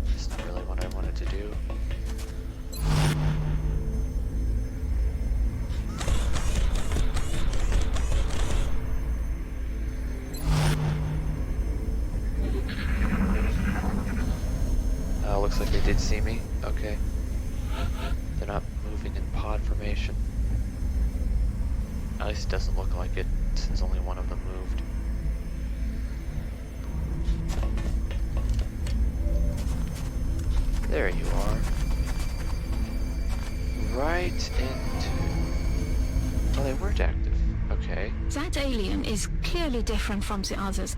That's not really what I wanted to do. Looks like they did see me. Okay. They're not moving in pod formation. At least it doesn't look like it, since only one of them moved. There you are. Right into... Oh, they weren't active. Okay. That alien is clearly different from the others.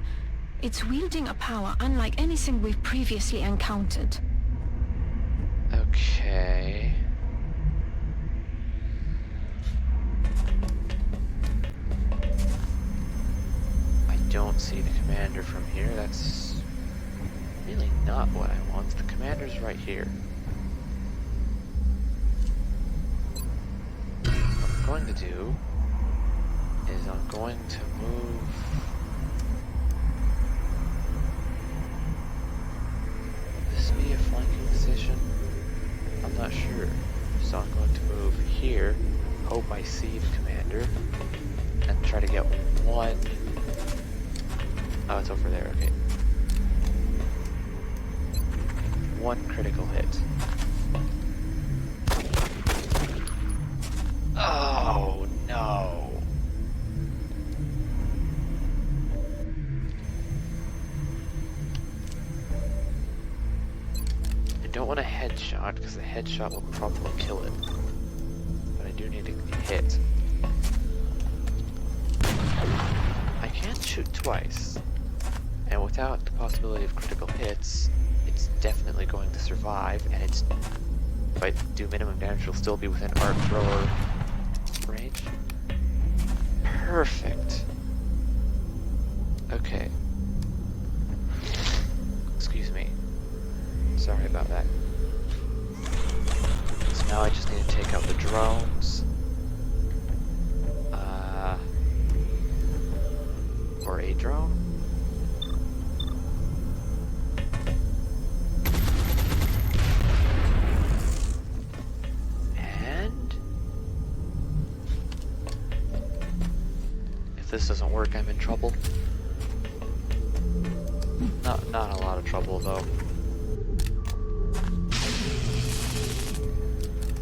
It's wielding a power unlike anything we've previously encountered. Okay. I don't see the commander from here. That's really not what I want. The commander's right here. What I'm going to do is I'm going to move... Would this be a flanking position? I'm not sure. So I'm going to move here, hope I see the commander, and try to get one... Oh, it's over there, okay. One critical hit. Oh, no. I don't want a headshot, because the headshot will probably kill it. But I do need to hit. I can't shoot twice. And without the possibility of critical hits, it's definitely going to survive, and it's... If I do minimum damage, it'll still be within arc thrower range. Perfect. Okay. Excuse me. Sorry about that. So now I just need to take out the drones. Or a drone. And if this doesn't work, I'm in trouble. Not a lot of trouble though.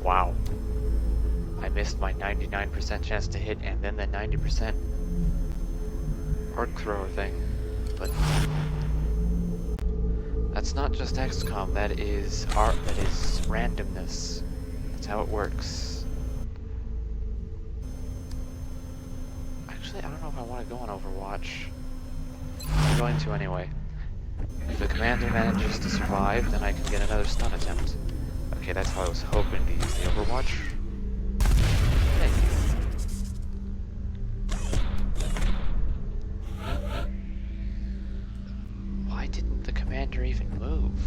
Wow. I missed my 99% chance to hit and then the 90% arc thrower thing. But that's not just XCOM, that is randomness. That's how it works. Actually, I don't know if I want to go on Overwatch. I'm going to anyway. If the commander manages to survive, then I can get another stun attempt. Okay, that's how I was hoping to use the Overwatch. Hey. Why didn't the commander even move?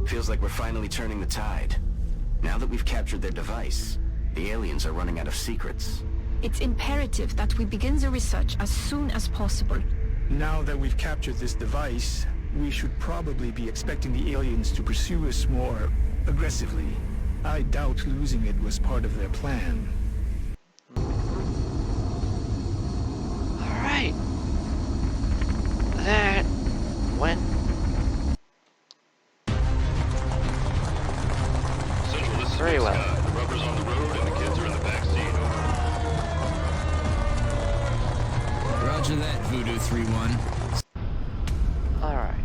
Feels like we're finally turning the tide. Now that we've captured their device, the aliens are running out of secrets. It's imperative that we begin the research as soon as possible. Now that we've captured this device, we should probably be expecting the aliens to pursue us more aggressively. I doubt losing it was part of their plan. Alright. That went Central, this is very Big well. Sky. The rubber's on the road and the kids are in the back seat. Roger that, Voodoo 3-1. Alright.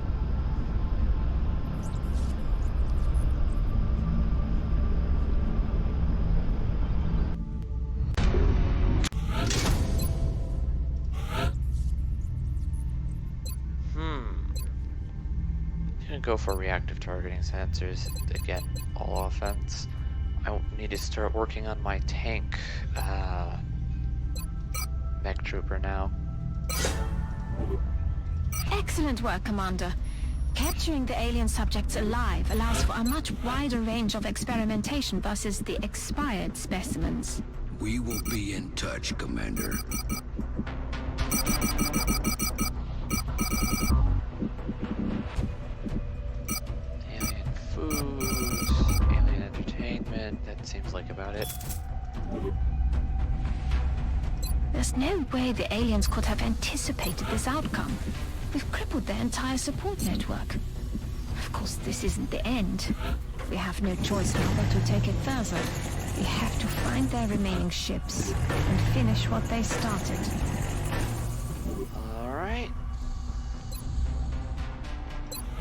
Gonna go for reactive targeting sensors. Again, all offense. I need to start working on my tank. MEC Trooper now. Excellent work, Commander. Capturing the alien subjects alive allows for a much wider range of experimentation versus the expired specimens. We will be in touch, Commander. Alien food, alien entertainment, that seems like about it. There's no way the aliens could have anticipated this outcome. We've crippled their entire support network. Of course, this isn't the end. We have no choice now but to take it further. We have to find their remaining ships and finish what they started. Alright.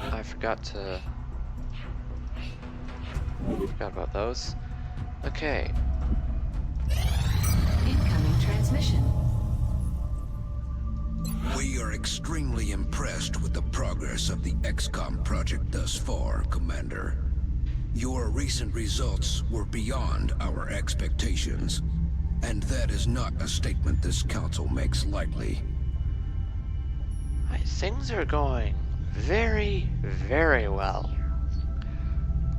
I forgot about those. Okay. Incoming transmission. We are extremely impressed with the progress of the XCOM project thus far, Commander. Your recent results were beyond our expectations, and that is not a statement this council makes lightly. Things are going very, very well.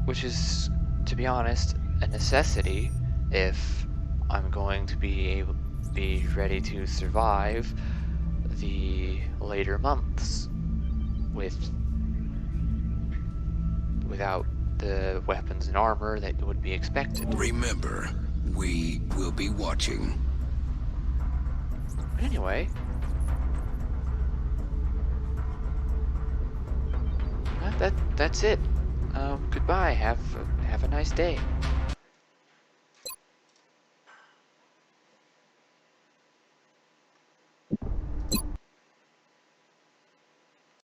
Which is, to be honest, a necessity if I'm going to be ready to survive the later months without the weapons and armor that would be expected. Remember, we will be watching. But anyway, that's it. Goodbye. Have a nice day.